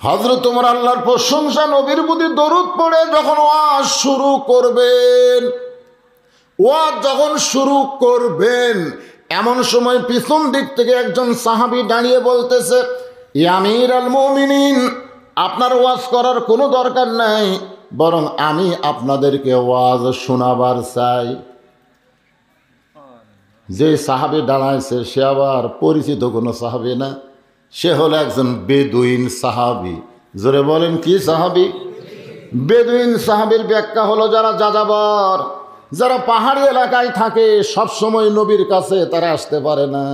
হযরত ওমর আল্লাহর প্রশংসা, নবীর প্রতি দরুদ পড়ে যখন ওয়াজ শুরু করবেন, ওয়াজ যখন শুরু করবেন, এমন সময় পিছন দিক থেকে একজন সাহাবী দাঁড়িয়ে বলতেছে, ইয়া আমিরুল মুমিনিন, আপনার ওয়াজ করার কোনো দরকার নাই, বরং আমি আপনাদেরকে ওয়াজ শোনাবার চাই। যে সাহাবী দাঁড়াইছে সে আবার পরিচিত কোনো সাহাবী না, সে হলো একজন বেদুইন সাহাবী। জোরে বলেন, কি সাহাবী? বেদুইন সাহাবীর ব্যাখ্যা হলো যারা যাযাবর, যারা পাহাড়ি এলাকায় থাকে, সব সময় নবীর কাছে তারা আসতে পারে না,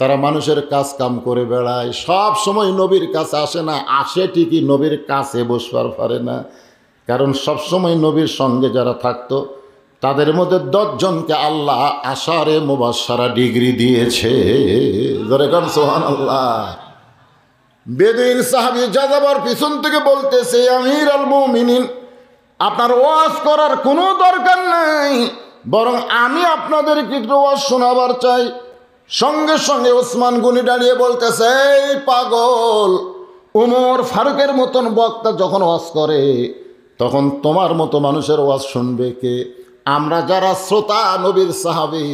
তারা মানুষের কাজ কাম করে বেড়ায়, সব সময় নবীর কাছে আসে না, আসে ঠিকই নবীর কাছে বসবার পারে না। কারণ সব সময় নবীর সঙ্গে যারা থাকতো তাদের মধ্যে 10 জনকে আল্লাহ আশারে মুবাশশারা ডিগ্রি দিয়েছে। জোরে কান সুবহানাল্লাহ। বেদুইন সাহাবী যাযাবর পিছন থেকে বলতেছে, আমিরুল মুমিনিন, আপনার ওয়াজ করার কোনো দরকার নাই, বরং আমি আপনাদেরকে একটু ওয়াজ শোনাবার চাই। সঙ্গে সঙ্গে ওসমান গনি দাঁড়িয়ে বলতেছে, এই পাগল, ওমর ফারুকের মতন বক্তা যখন ওয়াজ করে তখন তোমার মতো মানুষের ওয়াজ শুনবে কে? আমরা যারা শ্রোতা নবীর সাহাবী,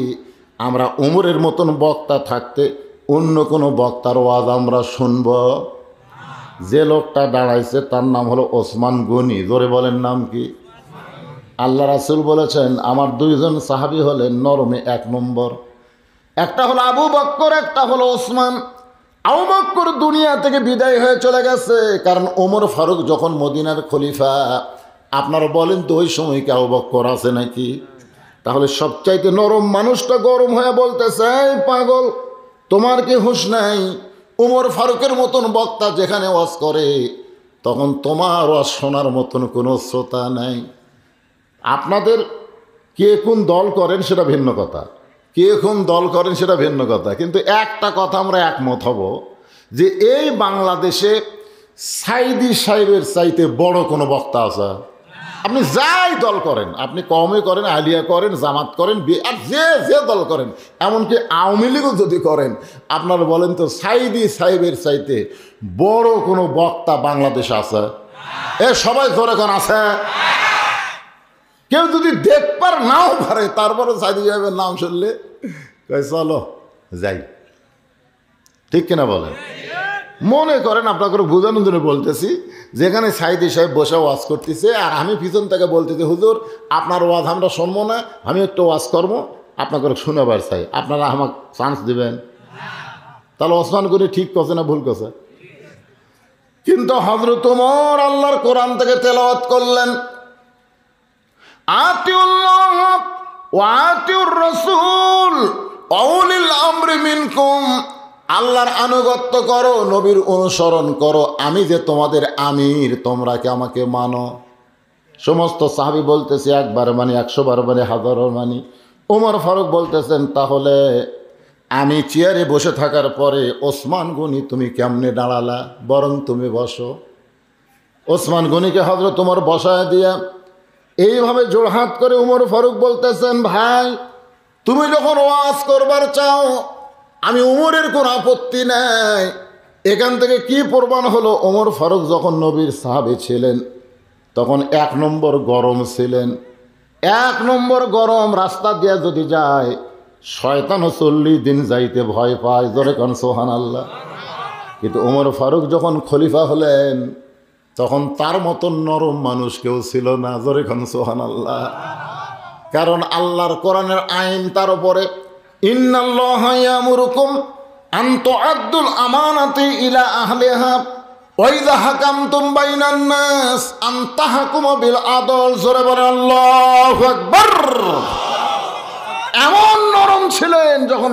আমরা ওমরের মতন বক্তা থাকতে অন্য কোনো বক্তার ওয়াজ আমরা শুনব? যে লোকটা দাঁড়াইছে তার নাম হলো ওসমান গনি। জোরে বলেন, নাম কি? আল্লাহ রাসূল বলেছেন, আমার 2 জন সাহাবী হলেন নরমে 1 নম্বর, একটা হলো আবু বকর, একটা হলো ওসমান। আবু বকর দুনিয়া থেকে বিদায় হয়ে চলে গেছে, কারণ ওমর ফারুক যখন মদিনার খলিফা। আপনারা বলেন তো, ওই সময় কি আবু বকর আছে নাকি? তাহলে সবচাইতে নরম মানুষটা গরম হয়ে বলতেছে, এই পাগল, তোমার কি হুঁশ নাই? ওমর ফারুকের মতন বক্তা যেখানে ওয়াজ করে তখন তোমার ওয়াজ শোনার মতন কোনো শ্রোতা নাই। আপনাদের কে কোন দল করেন সেটা ভিন্ন কথা, কে কোন দল করেন সেটা ভিন্ন কথা, কিন্তু একটা কথা আমরা একমত হব যে এই বাংলাদেশে সাইদি সাহেবের চাইতে বড় কোনো বক্তা আছে? আপনি যাই দল করেন, আপনি কওমি করেন, আলিয়া করেন, জামাত করেন, আর যে যে দল করেন, এমনকি আওয়ামী লীগও যদি করেন, আপনারা বলেন তো সাইদি সাহেবের চাইতে বড় কোনো বক্তা বাংলাদেশে আছে? এ সবাই ধরে কোন আছে? কেউ যদি দেখবার নাও পারে, তারপরে সাইদি সাহেবের নাম শুনলে চলো যাই, ঠিক কিনা বলেন? মনে করেন আপনাকে বোঝানোর জন্য বলতেছি, যেখানে সাইদি সাহেব বসে ওয়াজ করতেছে আর আমি পিছন থেকে বলতেছি, হুজুর আপনার ওয়াজ আমরা শুনবো না, আমি একটু ওয়াজ করবো, আপনাকে শোনাবার চাই, আপনারা আমাকে চান্স দিবেন? তাহলে ওসমান গনি ঠিক করছে না ভুল করছে? কিন্তু হযরত ওমর আল্লাহর কোরআন থেকে তেলাওয়াত করলেন, আতিউল্লাহ ওয়া আতিউর রাসূল ওয়া উলিল আমরি মিনকুম, আল্লাহর আনুগত্য করো, নবীর অনুসরণ করো, আমি যে তোমাদের আমির, তোমরা কি আমাকে মানো? সমস্ত সাহাবী বলতেছে, 1 বার মানি, 100 বার মানি, 1000 বার মানি। ওমর ফারুক বলতেছেন, তাহলে আমি চেয়ারে বসে থাকার পরে ওসমান গনি তুমি কেমনে দাঁড়ালা, বরং তুমি বসো। ওসমান গনিকে হযরত ওমর বসায় দিয়া এইভাবে জোড়হাত করে ওমর ফারুক বলতেছেন, ভাই তুমি যখন ওয়াজ করবার চাও আমি ওমরের কোনো আপত্তি নাই। এখান থেকে কি প্রমাণ হলো, ওমর ফারুক যখন নবীর সাহাবী ছিলেন তখন 1 নম্বর গরম ছিলেন। 1 নম্বর গরম, রাস্তা দিয়ে যদি যায় শয়তানও 40 দিন যাইতে ভয় পায়। জোরে কান সুবহানাল্লাহ। কিন্তু ওমর ফারুক যখন খলিফা হলেন তখন তার মতন নরম মানুষ কেউ ছিল না। জোরে কান সুবহানাল্লাহ। কারণ আল্লাহর কোরআনের আইন তার উপরে, ইন্নাল্লাহা ইয়ামুরুকুম আন তুআদ্দুল আমানাতি ইলা আহলিহা ওয়া ইযা হাকামতুম বাইনান নাস আন তাহকুমু বিল আদল। জোরে বলেন আল্লাহু আকবার। এমন নরম ছিলেন যখন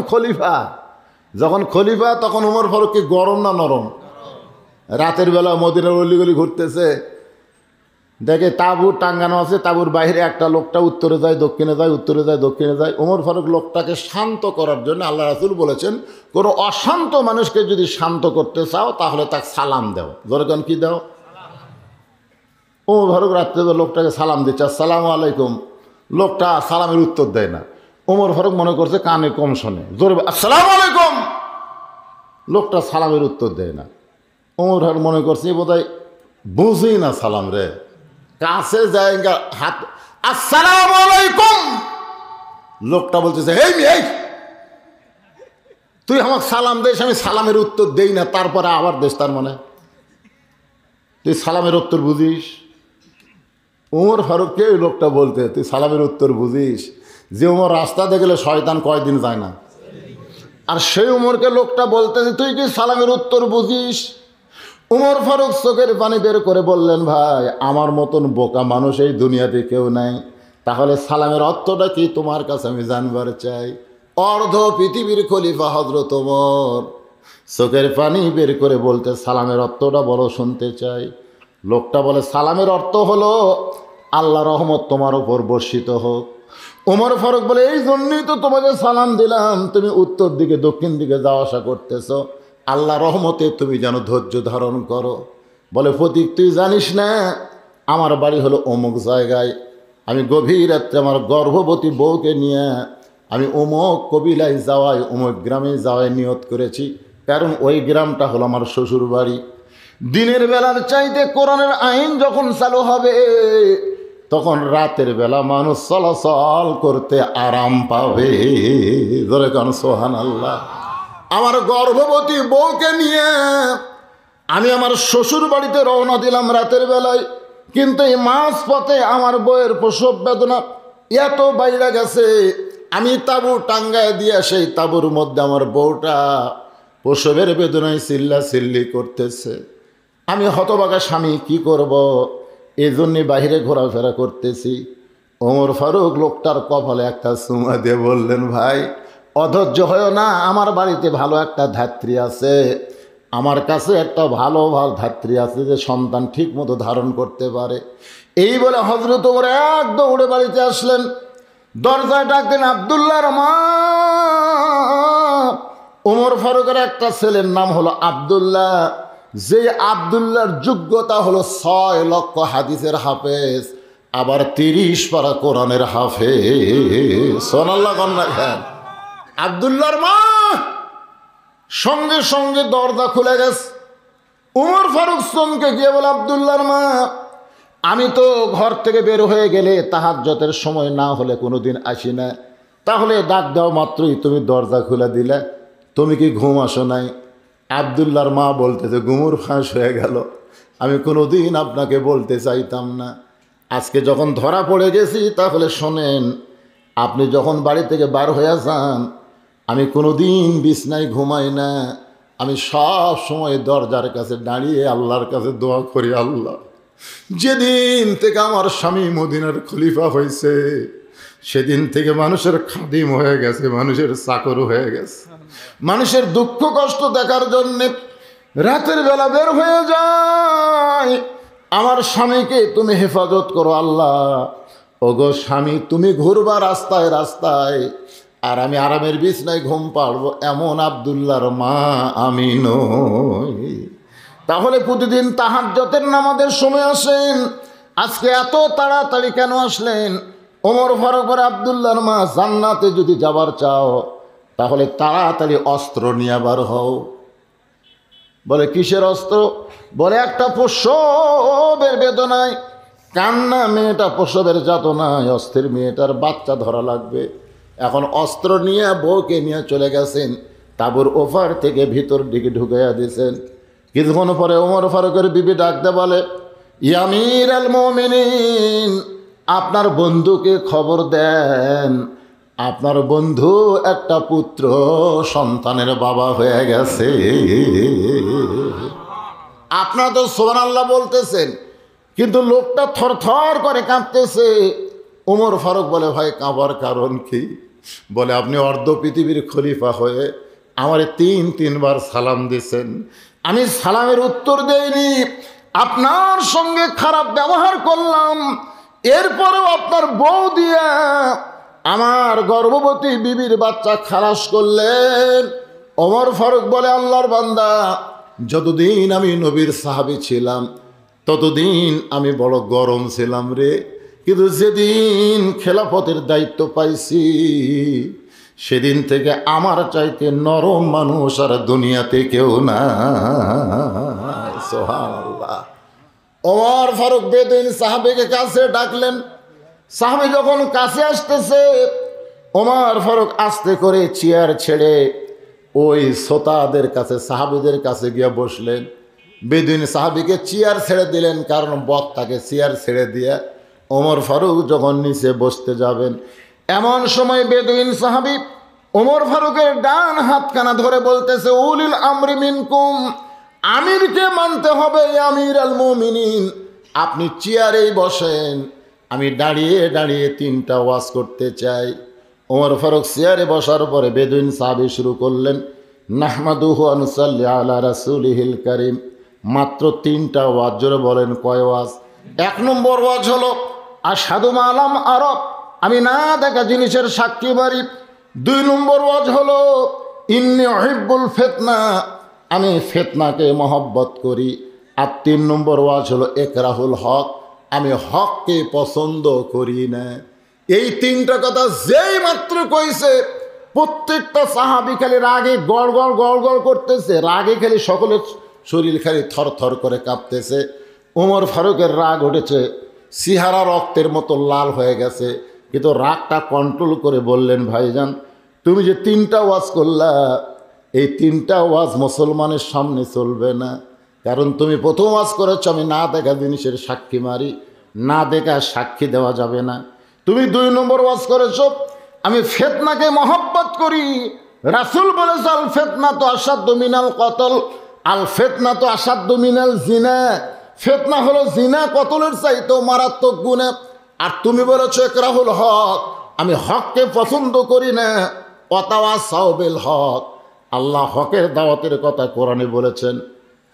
খলিফা তখন ওমর ফারুক কি গরম না নরম? রাতের বেলা মদিনার অলিগলি ঘুরতেছে, দেখে তাঁবু টাঙ্গানো আছে, তাঁবুর বাইরে একটা লোকটা উত্তরে যায় দক্ষিণে যায়, উত্তরে যায় দক্ষিণে যায়। ওমর ফারুক লোকটাকে শান্ত করার জন্য, আল্লাহ রাসূল বলেছেন, কোনো অশান্ত মানুষকে যদি শান্ত করতে চাও তাহলে তাকে সালাম দাও। যেরকম কি দাও? ওমর ফারুক রাত্রে লোকটাকে সালাম দিচ্ছে, আসসালামু আলাইকুম। লোকটা সালামের উত্তর দেয় না। ওমর ফারুক মনে করছে কানে কম শোনে, জোরে আসসালামু আলাইকুম। লোকটা সালামের উত্তর দেয় না। ওমর ফারুক মনে করছে বোধহয় বুঝি না সালাম রে, কাছে যায় হাত আসসালামু আলাইকুম। লোকটা বলতেছে এই তুই আমাকে সালাম দিস, আমি সালামের উত্তর দেই না, তারপরে আবার দেশ, তার মানে তুই সালামের উত্তর বুঝিস? ওমর ফারুককে ওই লোকটা বলতে তুই সালামের উত্তর বুঝিস? যে ওমর রাস্তাতে গেলে শয়তান কয়দিন যায় না, আর সেই উমরকে লোকটা বলতেছে তুই কি সালামের উত্তর বুঝিস? উমর ফারুক চোখের পানি বের করে বললেন, ভাই আমার মতন বোকা মানুষ এই দুনিয়াতে কেউ নাই, তাহলে সালামের অর্থটা কি তোমার কাছে আমি জানবার চাই। অর্ধ পৃথিবীর খলিফা হযরত ওমর চোখের পানি বের করে বলতে, সালামের অর্থটা বলো, শুনতে চাই। লোকটা বলে, সালামের অর্থ হলো আল্লাহ রহমত তোমার উপর বর্ষিত হোক। ওমর ফারুক বলে, এই জন্যই তো তোমাকে সালাম দিলাম, তুমি উত্তর দিকে দক্ষিণ দিকে যাওয়া আসা করতেছ, আল্লাহ রহমতে তুমি যেন ধৈর্য ধারণ করো। বলে, ফতিক তুই জানিস না আমার বাড়ি হলো অমুক জায়গায়, আমি গভীর রাত্রে আমার গর্ভবতী বউকে নিয়ে আমি অমুক কবিলায় যাওয়ায় অমুক গ্রামে যাওয়ায় নিয়ত করেছি, কারণ ওই গ্রামটা হলো আমার শ্বশুর বাড়ি। দিনের বেলার চাইতে কোরআনের আইন যখন চালু হবে তখন রাতের বেলা মানুষ চলাচল করতে আরাম পাবে। ধরে কারণ সুবহানাল্লাহ। আমার গর্ভবতী বউকে নিয়ে আমি আমার শ্বশুর বাড়িতে রওনা দিলাম রাতের বেলায়, কিন্তু এই মাঝ পথে আমার বউয়ের প্রসব বেদনা এত বাইরে গেছে, আমি তাঁবু টাঙ্গায় দিয়ে সেই তাঁবুর মধ্যে আমার বউটা প্রসবের বেদনায় চিল্লাচিল্লি করতেছে। আমি হতবাগা স্বামী কি করব, এই জন্যে বাহিরে ঘোরাফেরা করতেছি। ওমর ফারুক লোকটার কপালে একটা চুমা দিয়ে বললেন, ভাই অধৈর্য হয় না, আমার বাড়িতে ভালো একটা ধাত্রী আছে, আমার কাছে একটা ভালো ধাত্রী আছে যে সন্তান ঠিক মতো ধারণ করতে পারে। এই বলে হযরত ওমর এক দৌড়ে বাড়িতে আসলেন, দরজায় ডাকতেন আব্দুল্লাহর মা। ওমর ফারুকের একটা ছেলের নাম হলো আব্দুল্লাহ, যে আব্দুল্লাহর যোগ্যতা হলো 6 লক্ষ হাদিসের হাফেজ, আবার 30 পারা কোরআনের হাফেজ। সুবহানাল্লাহ কন্যা খান। আব্দুল্লাহর মা সঙ্গে সঙ্গে দরজা খুলে গেছে। ওমর ফারুক চমকে গিয়ে বলে, আব্দুল্লাহর মা, আমি তো ঘর থেকে বের হয়ে গেলে তাহাজ্জুদের সময় না হলে কোনোদিন আসি না, তাহলে ডাক দাও মাত্রই তুমি দরজা খুলে দিলে, তুমি কি ঘুম আসো নাই? আব্দুল্লাহর মা বলতেছে, ঘুমুর ফাঁস হয়ে গেল, আমি কোনোদিন আপনাকে বলতে চাইতাম না, আজকে যখন ধরা পড়ে গেছি তাহলে শোনেন, আপনি যখন বাড়ি থেকে বার হয়ে যান আমি কোনোদিন বিছনায় ঘুমাই না, আমি সব সময় দরজার কাছে দাঁড়িয়ে আল্লাহর কাছে দোয়া করি, আল্লাহ যেদিন থেকে আমার স্বামী মদিনার খলিফা হয়েছে সেদিন থেকে মানুষের খাদিম হয়ে গেছে, মানুষের চাকর হয়ে গেছে, মানুষের দুঃখ কষ্ট দেখার জন্যে রাতের বেলা বের হয়ে যায়। আমার স্বামীকে তুমি হেফাজত করো আল্লাহ। ওগো স্বামী, তুমি ঘুরবা রাস্তায় রাস্তায়, আর আমি আরামের বিছনায় ঘুম পাড়বো, এমন আব্দুল্লাহর মা আমি নই। তাহলে প্রতিদিন তাহাজ্জুদের নামাজের সময় আসেন, আজকে এত তাড়াতাড়ি কেন আসলেন? ওমর ফারুক বলে, আব্দুল্লাহর মা, জান্নাতে যদি যাবার চাও তাহলে তাড়াতাড়ি অস্ত্র নিয়ে বার হও। বলে, কিসের অস্ত্র? বলে, একটা প্রসবের বেদনায় কান্না, মেয়েটা প্রসবের যাতনায় অস্থির, মেয়েটার বাচ্চা ধরা লাগবে। এখন অস্ত্র নিয়ে বউকে নিয়ে চলে গেছেন, তাঁবুর ওপার থেকে ভিতর দিকে ঢুকাইয়া দিয়েছেন। কিছুক্ষণ পরে ওমর ফারুকের বিবি ডাকতে বলে, ইয়া আমির আল মুমিনিন, আপনার বন্ধুকে খবর দেন, আপনার বন্ধু একটা পুত্র সন্তানের বাবা হয়ে গেছে। আপনারা তো সুবহানাল্লাহ বলতেছেন, কিন্তু লোকটা থরথর করে কাঁপতেছে। ওমর ফারুক বলে, ভাই কাঁপার কারণ কি? বলে, আপনি অর্ধ পৃথিবীর খলিফা হয়ে আমারে 3-3 বার সালাম দিয়েছেন, আমি সালামের উত্তর দেইনি, আপনার সঙ্গে খারাপ ব্যবহার করলাম, এরপরেও আপনার বউ দিয়া আমার গর্ভবতী বিবির বাচ্চা খালাস করলেন। ওমর ফারুক বলে, আল্লাহর বান্দা, যতদিন আমি নবীর সাহাবী ছিলাম ততদিন আমি বড় গরম ছিলাম রে, কিন্তু যেদিন খেলাফতের দায়িত্ব পাইছি সেদিন থেকে আমার চাইতে নরম মানুষ আর দুনিয়াতে কেউ না। সুবহানাল্লাহ। ওমর ফারুক বেদুইন সাহাবীকে কাছে ডাকলেন। সাহাবী যখন কাছে আসতেছে, ওমর ফারুক আস্তে করে চেয়ার ছেড়ে ওই শ্রোতাদের কাছে, সাহাবীদের কাছে গিয়ে বসলেন। বেদুইন সাহাবীকে চেয়ার ছেড়ে দিলেন, কারণ বক্তাকে চেয়ার ছেড়ে দিয়ে ওমর ফারুক যখন নিচে বসতে যাবেন, এমন সময় বেদুইন সাহাবী ওমর ফারুকের ডান হাতখানা ধরে বলতেছে, উলিল আমরি মিনকুম, আমিরকে মানতে হবে, আমির আল মুমিনিন, আপনি চেয়ারেই বসেন, আমি দাঁড়িয়ে দাঁড়িয়ে 3টা ওয়াজ করতে চাই। ওমর ফারুক চেয়ারে বসার পরে বেদুইন সাহাবী শুরু করলেন, নাহমাদুহু ওয়া নুসাল্লি আলা রাসূলিহিল কারীম। মাত্র 3টা ওয়াজ। জোরে বলেন কয় ওয়াজ? 1 নম্বর ওয়াজ হলো আশহাদু মা লাম আরা, আমি না দেখা জিনিসের সাক্ষী বাড়ি। 2 নম্বর ওয়াজ হলো ইন্নী উহিব্বুল ফিতনা, আমি ফিতনাকে মহব্বত করি। আর 3 নম্বর ওয়াজ হলো ইকরাহুল হক, আমি হককে পছন্দ করি না। এই 3টা কথা যেই মাত্র কইছে, প্রত্যেকটা সাহাবী খালি রাগে গড় গড় গড় গড় করতেছে, রাগে খালি সকলের শরীর খালি থর থর করে কাঁপতেছে। ওমর ফারুকের রাগ উঠেছে, সিহারা রক্তের মতো লাল হয়ে গেছে, কিন্তু রাগটা কন্ট্রোল করে বললেন, ভাইজান তুমি যে 3টা ওয়াজ করলা, এই 3টা ওয়াজ মুসলমানের সামনে চলবে না। কারণ তুমি প্রথম ওয়াজ করেছ আমি না দেখা জিনিসের সাক্ষী মারি, না দেখা সাক্ষী দেওয়া যাবে না। তুমি 2 নম্বর ওয়াজ করেছ আমি ফিতনাকে মহব্বত করি, রাসূল বলেছে আল ফিতনা তো আসাদ্দু মিনাল কতল, আল ফিতনা তো আসাদ্দু মিনাল জিনা, ফিতনা হলো জিনা কতলের চাইতেও মারাত্মক গুনাহ। আর তুমি বলেছো ইকরাহুল হক, আমি হককে পছন্দ করি না। ওয়াতাওয়াসাউ বিল হক, আল্লাহ হকের দাওয়াতের কথা কোরআনে বলেছেন।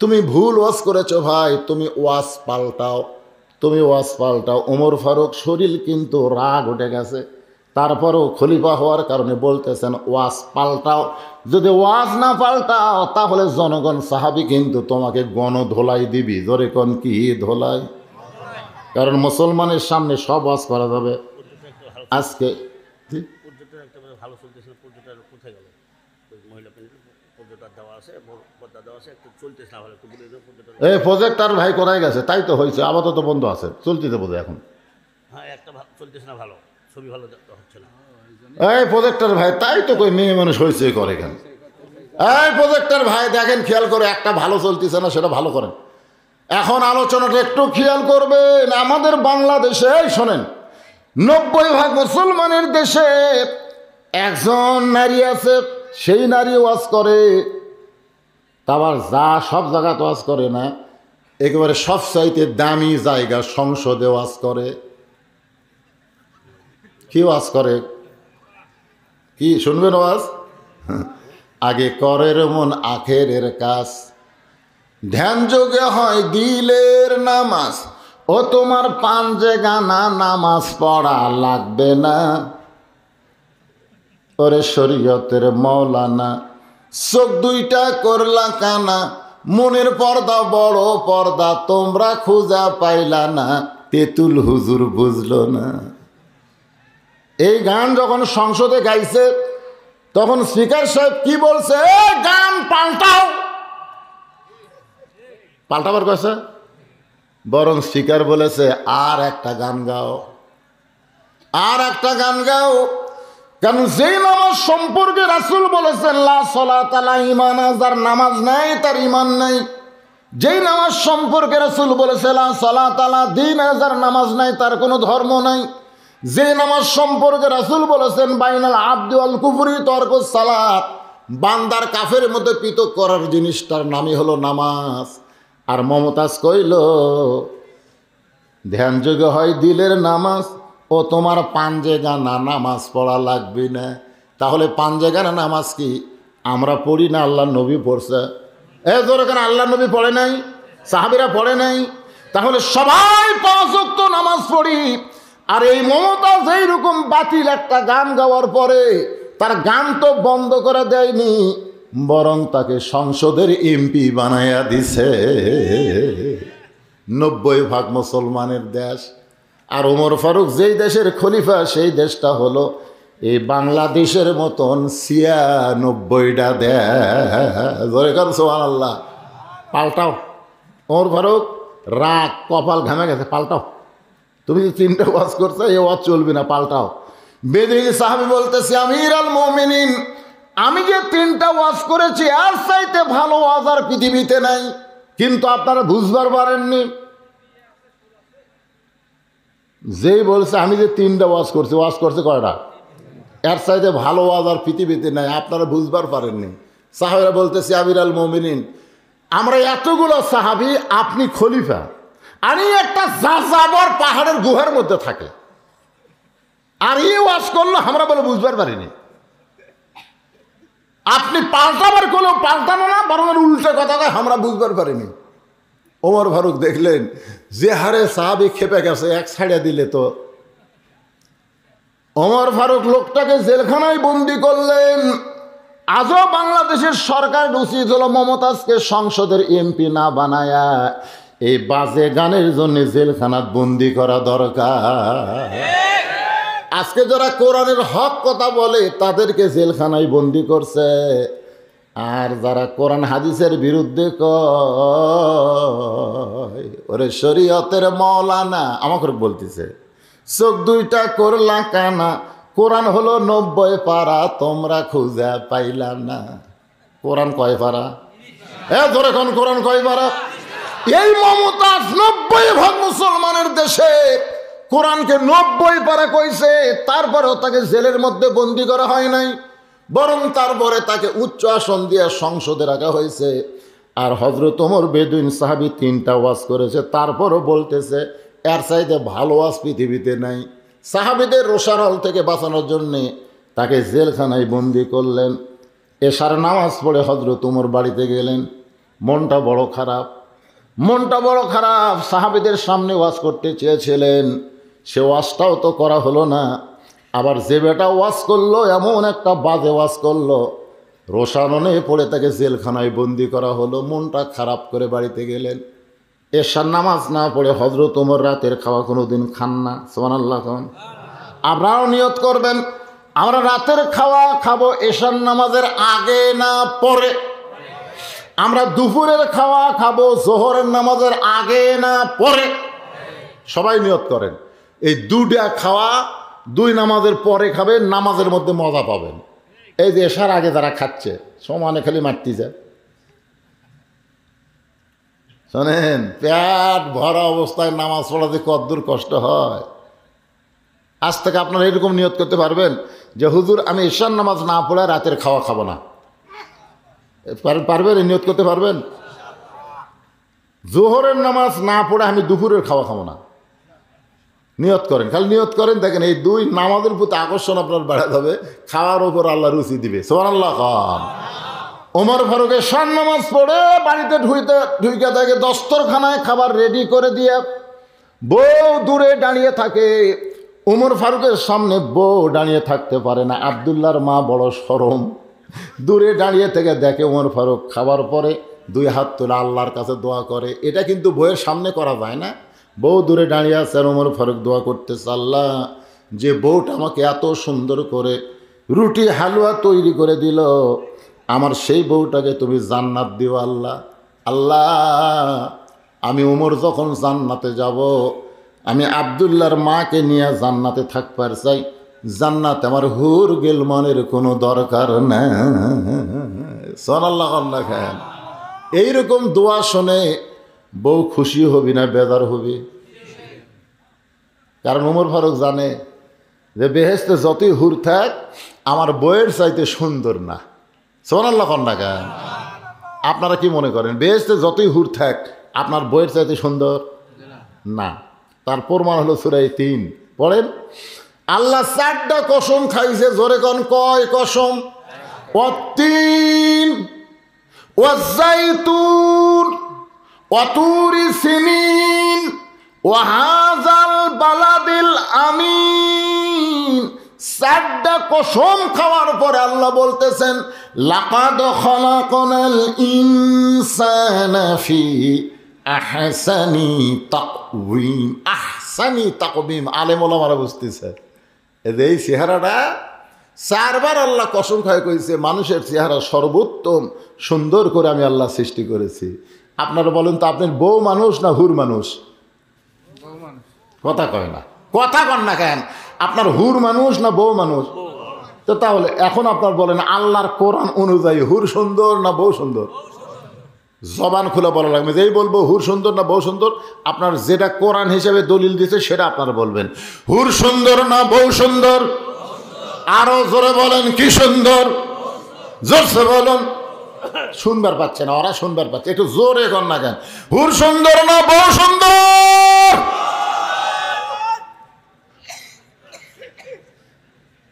তুমি ভুল ওয়াজ করেছো ভাই, তুমি ওয়াজ পাল্টাও, তুমি ওয়াজ পাল্টাও। ওমর ফারুক শরীর কিন্তু রাগ উঠে গেছে, তারপরেও খলিফা হওয়ার কারণে বলতেছেন ওয়াজ পাল্টাও। যদি ওয়াজ না পাল্টাও তাহলে জনগণ সাহাবী কিন্তু তোমাকে গণধোলাই দিবি। জোরে কোন কি ধোলাই? কারণ মুসলমানের সামনে সব ওয়াজ করা যাবে। আজকে এই প্রজেক্টর ভাই কোথায় গেছে? তাই তো হয়েছে, আপাতত বন্ধ আছে, চলতেছে বোধহয় এখন। এই প্রজেক্টর ভাই, তাই তো কই মেয়ে মানুষ হয়েছে করে কেন? এই প্রজেক্টর ভাই দেখেন, খেয়াল করে, একটা ভালো চলতেছে না, সেটা ভালো করেন। এখন আলোচনাটা একটু খেয়াল করবেন। আমাদের বাংলাদেশে শোনেন, 90% মুসলমানের দেশে একজন নারী আছে, সেই নারী ওয়াজ করে। আবার যা সব জায়গাতে ওয়াজ করে না, একেবারে সবচাইতে দামি জায়গা সংসদে ওয়াজ করে। কি ওয়াজ করে? কি শুনবেন ওয়াজ? আগে করের মন আখেরের কাজ, ধ্যান যোগে হয় দিলের নামাজ, ও তোমার পাঞ্জে গানা নামাজ পড়া লাগবে না। ওরে শরীয়তের মৌলানা, চোখ 2টা করলা কানা, মনের পর্দা বড় পর্দা তোমরা খুঁজা পাইলা না, তেতুল হুজুর বুঝলো না। এই গান যখন সংসদে গাইছে তখন স্পিকার সাহেব কি বলছে? গান পাল্টাও। পাল্টাবার কাছে বরং স্পিকার বলেছে আর একটা গান গাও, আর একটা গান গাও। কারণ যেই নামাজ সম্পর্কে রাসূল বলেছেন লা সালাতা লা ঈমান, যার নামাজ নাই তার ঈমান নাই। যেই নামাজ সম্পর্কে রাসূল বলেছেন লা সালাতা লা দীন, যার নামাজ নাই তার কোনো ধর্ম নাই। যে নামাজ সম্পর্কে রাসূল বলেছেন বাইনাল আবদি ওয়াল কুফরি তরকুস সালাত, বান্দার কাফের মধ্যে পৃথক করার জিনিসটার নামই হলো নামাজ। আর মমতাজ কইল ধ্যানযোগ্য হয় দিলের নামাজ, ও তোমার পাঞ্জে গানা নামাজ পড়া লাগবে না। তাহলে পাঞ্জে গানা নামাজ কি আমরা পড়ি না আল্লাহ নবী পড়ছে? যেরকম আল্লাহ নবী পড়ে নাই, সাহাবীরা পড়ে নাই, তাহলে সবাই 5 ওয়াক্ত নামাজ পড়ি। আর এই মমতাজ এইরকম বাতিল একটা গান গাওয়ার পরে তার গান তো বন্ধ করে দেয়নি, বরং তাকে সংসদের এমপি বানাইয়া দিছে। 90% মুসলমানের দেশ। আর ওমর ফারুক যেই দেশের খলিফা, সেই দেশটা হলো এই বাংলাদেশের মতন 96টা দেশ। সুবহানাল্লাহ। পাল্টাও, ওমর ফারুক রাগ, কপাল ঘামে গেছে, পাল্টাও, তুমি যে 3টা ওয়াজ করছো এই ওয়াজ চলবে না, পাল্টাও। বেদুইন সাহাবী বলতেছে, আমির আল মুমিনিন, আমি যে 3টা ওয়াজ করেছি আর চাইতে ভালো ওয়াজ আর পৃথিবীতে নাই, কিন্তু আপনারা বুঝবার পারেননি। যেই বলছে আমি যে 3টা ওয়াজ করছি, ওয়াজ করছে কয়টা? এর চাইতে ভালো ওয়াজ আর পৃথিবীতে নাই, আপনারা বুঝবার পারেননি। সাহাবীরা বলতেছে, আমির আল মুমিনিন, আমরা এতগুলো সাহাবী, আপনি খলিফা, আমি একটা যাযাবর পাহাড়ের গুহার মধ্যে থাকে, আর এই ওয়াজ করলো আমরা বলে বুঝবার পারিনি। আপনি পাল্টাবার করলেও পাল্টানো না, বরং উল্টো কথা কয় আমরা বুঝবার পারিনি। ওমর ফারুক দেখলেন যে হারে সাহাবী খেপে গেছে, এক ছাড়িয়ে দিলে তো। ওমর ফারুক লোকটাকে জেলখানায় বন্দি করলেন। আজও বাংলাদেশের সরকার উচিত হলো মমতাজকে সংসদের এমপি না বানায়া এই বাজে গানের জন্য জেলখানাত বন্দি করা দরকার। আজকে যারা কোরআনের হক কথা বলে তাদেরকে জেলখানায় বন্দি করছে, আর যারা কোরআন হাদিসের বিরুদ্ধে কয়, ওরে শরীয়তের মৌলানা আমাকে বলতেছে, চোখ 2টা করলা কানা, কোরআন হলো 90 পারা, তোমরা খুঁজে পাইলা না। কোরআন কয় পারা? ধরে কোন কোরআন কয় পারা? এই মমতাজ 90% মুসলমানের দেশে কোরআনকে 90 পারা কইছে, তারপরেও তাকে জেলের মধ্যে বন্দি করা হয় নাই, বরং তারপরে তাকে উচ্চ আসন দিয়ে সংসদে রাখা হয়েছে। আর হযরত ওমর বেদুইন সাহাবী 3টা ওয়াজ করেছে, তারপরও বলতেছে এর চাইতে ভালো ওয়াজ পৃথিবীতে নাই। সাহাবীদের রোষানল থেকে বাঁচানোর জন্যে তাকে জেলখানায় বন্দি করলেন। এশার নামাজ পড়ে হযরত ওমর বাড়িতে গেলেন। মনটা বড় খারাপ, মনটা বড় খারাপ। সাহাবীদের সামনে ওয়াজ করতে চেয়েছিলেন, সে ওয়াজটাও তো করা হলো না। আবার যে বেটা ওয়াজ করলো এমন একটা বাজে ওয়াজ করলো, রোষানলে পড়ে তাকে জেলখানায় বন্দি করা হলো। মনটা খারাপ করে বাড়িতে গেলেন। এশার নামাজ না পড়ে হযরত ওমর রাতের খাওয়া কোনোদিন খান না। সুবহানাল্লাহ। আপনারাও নিয়ত করবেন, আমরা রাতের খাওয়া খাবো এশার নামাজের আগে না পরে। আমরা দুপুরের খাওয়া খাবো জোহরের নামাজের আগে না পরে। সবাই নিয়ত করেন, এই 2টা খাওয়া 2 নামাজের পরে খাবেন, নামাজের মধ্যে মজা পাবেন। এই যে এশার আগে যারা খাচ্ছে সমানে খালি মারতে যায়। শোনেন, পেট ভরা অবস্থায় নামাজ পড়াতে কতদূর কষ্ট হয়। আজ থেকে আপনারা এরকম নিয়ত করতে পারবেন যে হুজুর আমি এশার নামাজ না পড়ে রাতের খাওয়া খাবো না। পারবেন? নিয়ত করতে পারবেন? জোহরের নামাজ না পড়ে আমি দুপুরের খাওয়া খাবো না। নিয়ত করেন, খালি নিয়ত করেন, দেখেন এই 2 নামাজের প্রতি আকর্ষণ আপনার বেড়ে যাবে, খাওয়ার উপর আল্লাহ রুচি দিবে। সুবহানাল্লাহ। ওমর ফারুক এশার নামাজ পড়ে বাড়িতে ঢুকে দেখে দস্তরখানায় খাবার রেডি করে দিয়ে বউ দূরে দাঁড়িয়ে থাকে। ওমর ফারুকের সামনে বউ দাঁড়িয়ে থাকতে পারে না। আব্দুল্লাহর মা বড় শরম, দূরে দাঁড়িয়ে থেকে দেখে ওমর ফারুক খাবার পরে 2 হাত তুলে আল্লাহর কাছে দোয়া করে। এটা কিন্তু বউয়ের সামনে করা যায় না। বউ দূরে দাঁড়িয়ে আছে আর ওমর ফারুক দোয়া করতেছে, আল্লাহ যে বউটা আমাকে এত সুন্দর করে রুটি হালুয়া তৈরি করে দিল, আমার সেই বউটাকে তুমি জান্নাত দিও আল্লাহ। আল্লাহ আমি ওমর যখন জান্নাতে যাব, আমি আব্দুল্লাহর মাকে নিয়ে জান্নাতে থাকবার চাই। জান্নাত আমার হুর গেলমানের কোনো দরকার না। সুবহানাল্লাহ। খান এইরকম দোয়া শুনে বউ খুশি হবি না বেজার হবি? কারণ ওমর ফারুক জানে যে বেহেশতে যতই হুর থাক আমার বউয়ের চাইতে সুন্দর না। সুবহানাল্লাহ। খান আপনারা কি মনে করেন বেহেশতে যতই হুর থাক আপনার বউয়ের চাইতে সুন্দর না? তার প্রমাণ হলো সূরা 3 পড়েন। আল্লাহ 4টা কসম খাইছে, জোরে কোন কয় কসম? ওয়াত্তিন ওয়াজ্জাইতুন ওয়াতুরি সিনিন ওয়াহাযাল বালাদিল আমিন। 4টা কসম খাওয়ার পরে আল্লাহ বলতেছেন, লাকাদ খালাকনাল ইনসানা ফি আহসানি তাকওয়িম। আহসানি তাকওয়িম আলেম ওলামারা বুঝতেছে এই চেহারাটা 4বার আল্লাহ কসম খায় কইছে মানুষের চেহারা সর্বোত্তম সুন্দর করে আমি আল্লাহ সৃষ্টি করেছি। আপনারা বলেন তো, আপনার বউ মানুষ না হুর মানুষ? কথা কয় না, কথা কন না কেন? আপনার হুর মানুষ না বউ মানুষ? তো তাহলে এখন আপনার বলেন আল্লাহর কোরআন অনুযায়ী হুর সুন্দর না বউ সুন্দর? জবান খুলে বলা লাগবে, যেই বলবো হুর সুন্দর না বউ সুন্দর, আপনার যেটা কোরআন হিসেবে দলিল দিচ্ছে সেটা আপনারা বলবেন। হুর সুন্দর না বউ সুন্দর? আরো জোরে বলেন, কি সুন্দর? জোরসে বলুন। শুনবার পাচ্ছে না, ওরা শুনবার পাচ্ছে, একটু জোরে কর না কেন? হুর সুন্দর না বউ সুন্দর?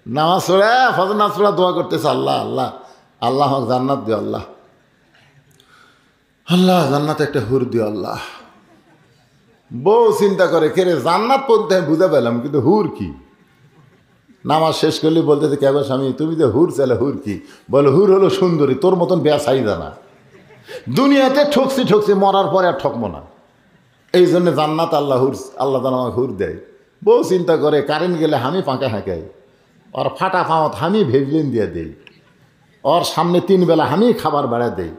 নামাজ পড়ে ফজর নামাজ পড়ে দোয়া করতেছে, আল্লাহ আল্লাহ আল্লাহ আমাকে জান্নাত দিও, আল্লাহ আল্লাহ জান্নাত একটা হুর দিও আল্লাহ। বউ চিন্তা করে, কে রে জান্নাত পড়তে আমি বুঝে পেলাম, কিন্তু হুর কি? নামাজ শেষ করলে বলতেছে, কে গো স্বামী তুমি যে হুর চাইলে হুর কি? বলে হুর হলো সুন্দরী, তোর মতন বেয়া চাহিদা না। দুনিয়াতে ঠকছি ঠকছি, মরার পরে আর ঠকবো না, এই জন্য জান্নাত আল্লাহ হুর, আল্লাহ তাআলা আমাকে হুর দেয়। বউ চিন্তা করে, কারেন্ট গেলে আমি পাঁকা হাঁকাই, ওর ফাটা পাওয়াত আমি ভেজলিন দিয়ে দেই, ওর সামনে 3 বেলা আমি খাবার বেড়া দেই,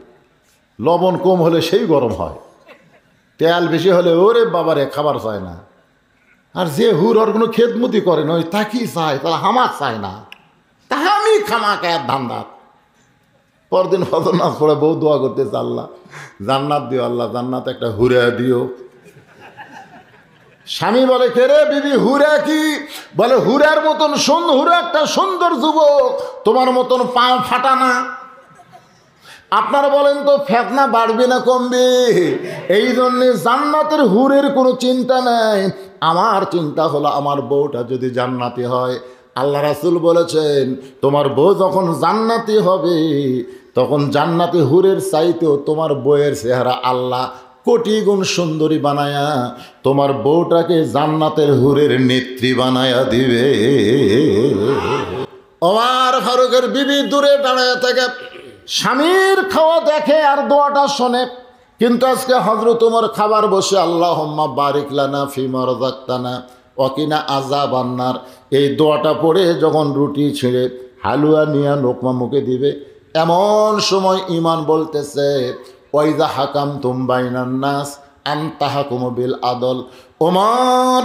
লবণ কম হলে সেই গরম হয়, তেল বেশি হলে ওরে বাবারে খাবার চায় না। আর যে হুর ওর কোনো খেদমতি করে না, ওই তাকি চায়, তাহলে হামাক চায় না, তা আমি খামাকে আর ধান্দাত। পরদিন ফজর নামাজ পড়ে বউ দোয়া করতেছে, আল্লাহ জান্নাত দিও, আল্লাহ জান্নাত একটা হুরে দিও। স্বামী বলে, কে রে বিবি হুরা কি? বলে হুরার মতন সুন্দর, হুরা একটা সুন্দর যুবক, তোমার মতন পা ফাটা না। আপনারা বলেন তো ফেতনা বাড়বে না কমবে? এই জন্যে জান্নাতের হুরের কোনো চিন্তা নাই, আমার চিন্তা হলো আমার বউটা যদি জান্নাতি হয়। আল্লাহ রাসূল বলেছেন, তোমার বউ যখন জান্নাতি হবে তখন জান্নাতি হুরের চাইতেও তোমার বউয়ের চেহারা আল্লাহ কোটি গুণ সুন্দরী বানায়া তোমার বউটাকে জান্নাতের হুরের নেত্রী বানায়া দিবে। ওমর ফারুকের বিবি দূরে দাঁড়ায় থেকে স্বামীর খাওয়া দেখে আর দোয়াটা শোনে, কিন্তু আজকে হযরত ওমর খাবার বসে আল্লাহুম্মা বারিক লানা ফিমা রাযাকতানা ওয়া কিনা আযাবান নার, এই দোয়াটা পড়ে যখন রুটি ছিঁড়ে হালুয়া নিয়ে লোকমা মুখে দিবে, এমন সময় ঈমান বলতেছে, ওয়াইজা হাকামতুম বাইনান নাস আন তাহকুমু বিল আদল। ওমর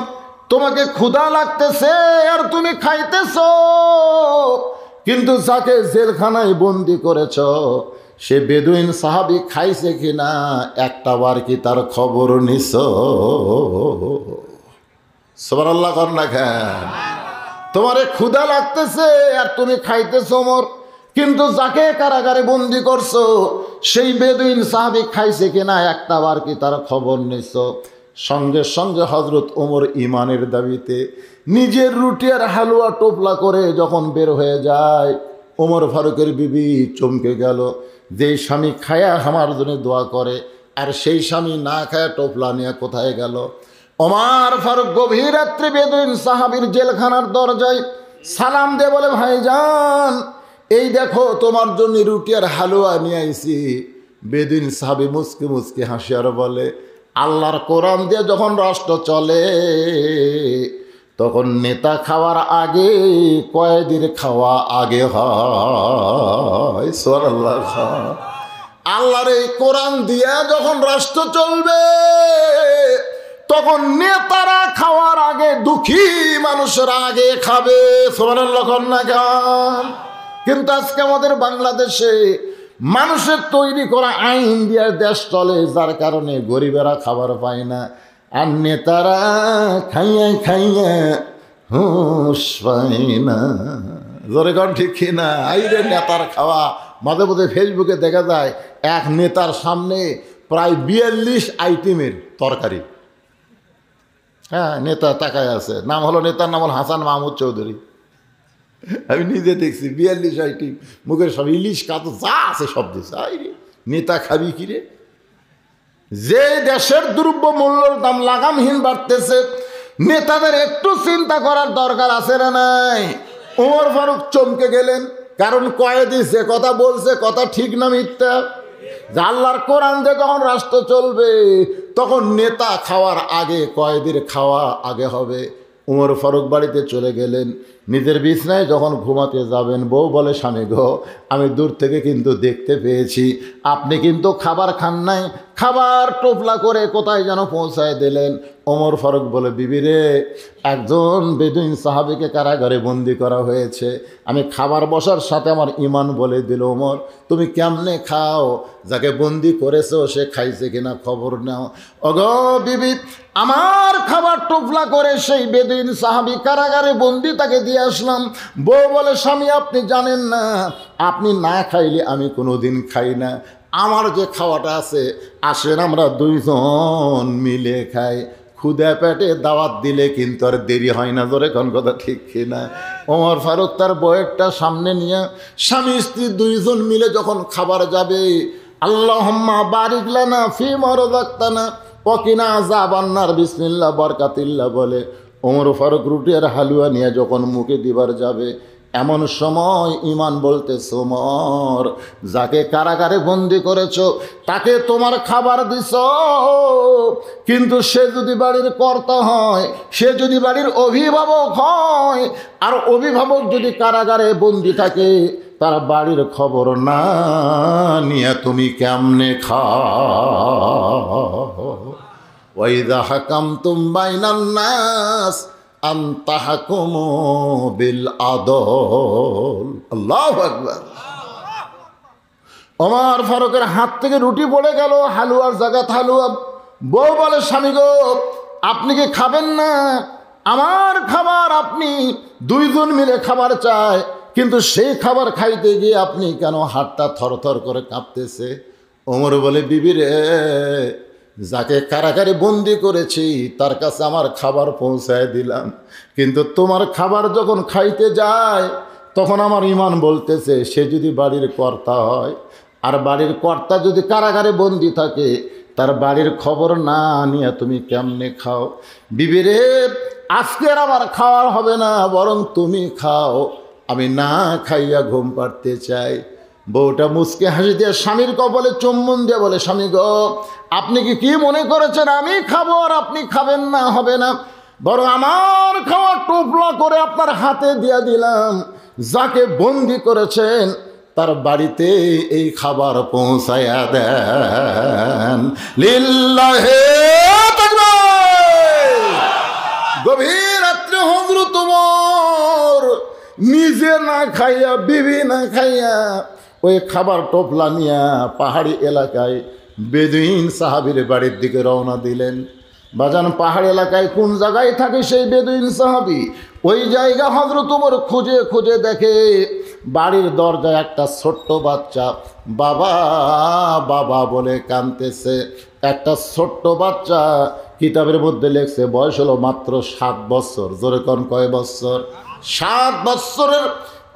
তোমাকে ক্ষুধা লাগতেছে আর তুমি খাইতেছো, কিন্তু যাকে জেলখানায় বন্দি করেছ সে বেদুইন সাহাবি খাইছে কিনা একটা বার কি তার খবর নিছ? সুবহানাল্লাহ কর না কেন? তোমারে ক্ষুধা লাগতেছে আর তুমি খাইতেছো ওমর, কিন্তু যাকে কারাগারে বন্দি করছো সেই বেদুইন সাহাবি খাইছে কিনা একটা বার কি তার খবর নিছ? সঙ্গে সঙ্গে হযরত ওমর ইমানের দাবিতে নিজের রুটি আর হালুয়া টোপলা করে যখন বের হয়ে যায়, ওমর ফারুকের বিবি চমকে গেল। যেই স্বামী খায়া আমার জন্য দোয়া করে আর সেই স্বামী না খায়া টোপলা নিয়ে কোথায় গেল? ওমর ফারুক গভীর রাত্রে বেদুইন সাহাবীর জেলখানার দরজায় সালাম দিয়ে বলে, ভাইজান এই দেখো তোমার জন্য রুটি আর হালুয়া নিয়ে আইছি। বেদুইন সাহাবী মুচকি মুচকি হাসি আর বলে, আল্লাহর কোরআন দিয়ে যখন রাষ্ট্র চলে তখন নেতা খাওয়ার আগে কয়েদির খাওয়া আগে হয়। সুবহানাল্লাহ। আল্লাহর এই কোরআন দিয়ে যখন রাষ্ট্র চলবে তখন নেতারা খাওয়ার আগে দুঃখী মানুষের আগে খাবে। সুবহানাল্লাহ না গান। কিন্তু আজকে আমাদের বাংলাদেশে মানুষের তৈরি করা আইন দিয়ে দেশ চলে, যার কারণে গরিবেরা খাবার পায় না আর নেতারা খাইয়া খাইয়া হুঁশ পায় না। জোরে কন ঠিক কিনা? আইরে নেতার খাওয়া। মাঝে মাঝে ফেসবুকে দেখা যায় এক নেতার সামনে প্রায় 42 আইটেমের তরকারি। হ্যাঁ, নেতা তাকায় আছে, নাম হলো, নেতার নাম হল হাসান মাহমুদ চৌধুরী। আমি নিজে দেখছি 42 আইটেম, মুখের সব ইলিশ কাতো যা আছে সব দিচ্ছে। আইরে নেতা খাবি কিরে? যে দেশের দ্রব্য মূল্যের দাম লাগামহীন বাড়তেছে, নেতাদের একটু চিন্তা করার দরকার আছে না নাই? ওমর ফারুক চমকে গেলেন, কারণ কয়েদি যে কথা বলছে কথা ঠিক না মিথ্যা? আল্লাহর কোরআন দিয়ে যখন রাষ্ট্র চলবে তখন নেতা খাওয়ার আগে কয়েদির খাওয়া আগে হবে। ওমর ফারুক বাড়িতে চলে গেলেন, নিজের বিছনায় যখন ঘুমাতে যাবেন বউ বলে, স্বামী গো আমি দূর থেকে কিন্তু দেখতে পেয়েছি আপনি কিন্তু খাবার খান নাই, খাবার টোপলা করে কোথায় যেন পৌঁছায় দিলেন। ওমর ফারুক বলে, বিবি রে, একজন বেদুইন সাহাবীকে কারাগারে বন্দি করা হয়েছে। আমি খাবার বসার সাথে আমার ইমান বলে দিল, ওমর তুমি কেমনে খাও? যাকে বন্দি করেছো সে খাইছে কিনা খবর নাও। ওগো বিবি, আমার খাবার টোপলা করে সেই বেদুইন সাহাবী কারাগারে বন্দি তাকে দিয়ে আসলাম। বউ বলে, স্বামী আপনি জানেন না, আপনি না খাইলে আমি কোনোদিন খাই না। আমার যে খাওয়াটা আছে, আসেন আমরা দুইজন মিলে খাই। ক্ষুদা পেটে দাওয়াত দিলে কিন্তু আর দেরি হয় না। জোরে কোন কথা ঠিক কিনা? ওমর ফারুক তার বউয়েরটা সামনে নিয়ে স্বামী স্ত্রী দুইজন মিলে যখন খাবার যাবে, আল্লাহুম্মা বারিক লানা ফিমা রাযাকতানা ওয়া কিনা আযাবান্নার বিসমিল্লাহ বারকাতিল্লাহ বলে ওমর ফারুক রুটি আর হালুয়া নিয়ে যখন মুখে দিবার যাবে, এমন সময় ইমান বলতেছে, ওমর যাকে কারাগারে বন্দি করেছো তাকে তোমার খাবার দিছ, কিন্তু সে যদি বাড়ির কর্তা হয়, সে যদি বাড়ির অভিভাবক হয়, আর অভিভাবক যদি কারাগারে বন্দি থাকে, তার বাড়ির খবর না নিয়ে তুমি কেমনে খাও? ওয়াইদা হাকামতুম বাইনান নাস আনতাহকুমু বিল আদল। আল্লাহু আকবার। ওমর ফারুকের হাত থেকে রুটি পড়ে গেল, হালুয়ার জায়গা হালুয়া। বউ বলে, স্বামী গো, আপনি কি খাবেন না? আমার খাবার আপনি দুইজন মিলে খাবার চায়, কিন্তু সেই খাবার খাইতে গিয়ে আপনি কেন হাতটা থরথর করে কাঁপতেছে? ওমর বলে, বিবি রে, যাকে কারাগারে বন্দি করেছি তার কাছে আমার খাবার পৌঁছায় দিলাম, কিন্তু তোমার খাবার যখন খাইতে যায় তখন আমার ইমান বলতেছে সে যদি বাড়ির কর্তা হয়, আর বাড়ির কর্তা যদি কারাগারে বন্দি থাকে, তার বাড়ির খবর না নিয়ে তুমি কেমনে খাও? বিবি রে, আজকের আমার খাওয়ার হবে না, বরং তুমি খাও, আমি না খাইয়া ঘুম পাড়তে চাই। বউটা মুচকে হাসি দিয়ে স্বামীর কপালে চুম্বন দিয়ে বলে, স্বামী গো, আপনি কি মনে করেছেন আমি খাবো আর আপনি খাবেন না? হবে না, বরং আমার খাওয়া টোপলা করে আপনার হাতে দিয়ে দিলাম। যাকে বন্দি করেছেন তার বাড়িতে এই খাবার পৌঁছায়া দেন। লিল্লাহে তাকবীর। গভীর রাত্রে হযরত ওমর নিজে না খাইয়া, বিবি না খাইয়া, ওই খাবার টোপলা নিয়ে পাহাড়ি এলাকায় বেদুইন সাহাবীর বাড়ির দিকে রওনা দিলেন। বাজান, পাহাড়ি এলাকায় কোন জায়গায় থাকে সেই বেদুইন সাহাবী? ওই জায়গা হযরত ওমর খুঁজে খুঁজে দেখে বাড়ির দরজায় একটা ছোট্ট বাচ্চা বাবা বাবা বলে কাঁদতেছে। একটা ছোট্ট বাচ্চা, কিতাবের মধ্যে লেখছে বয়স হলো মাত্র 7 বছর। জোরে কোন কয় বছর? 7 বছরের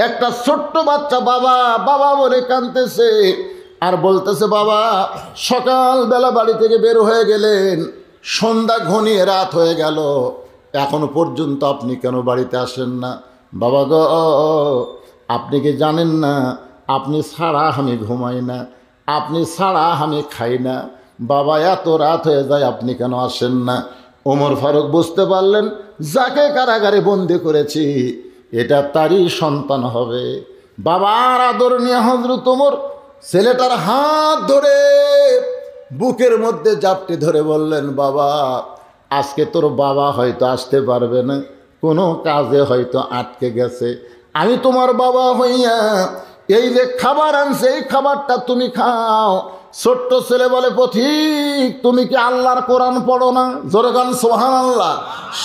একটা ছোট্ট বাচ্চা বাবা বাবা বলে কাঁদতেছে আর বলতেছে, বাবা সকালবেলা বাড়ি থেকে বের হয়ে গেলেন, সন্ধ্যা ঘনিয়ে রাত হয়ে গেল, এখনো পর্যন্ত আপনি কেন বাড়িতে আসেন না? বাবা গো, আপনি কি জানেন না আপনি ছাড়া আমি ঘুমাই না, আপনি ছাড়া আমি খাই না, বাবা এত রাত হয়ে যায়, আপনি কেন আসেন না? ওমর ফারুক বুঝতে পারলেন যাকে কারাগারে বন্দি করেছি এটা তারই সন্তান হবে। বাবার আদর নিয়ে হযরত ওমর ছেলেটার হাত ধরে বুকের মধ্যে জাপটে ধরে বললেন, বাবা আজকে তোর বাবা হয়তো আসতে পারবে না, কোনো কাজে হয়তো আটকে গেছে, আমি তোমার বাবা হইয়া এই যে খাবার আনছে এই খাবারটা তুমি খাও। ছোট্ট ছেলে বলে, পথিক তুমি কি আল্লাহর কোরআন পড়ো না? জোরে গান সুবহানাল্লাহ।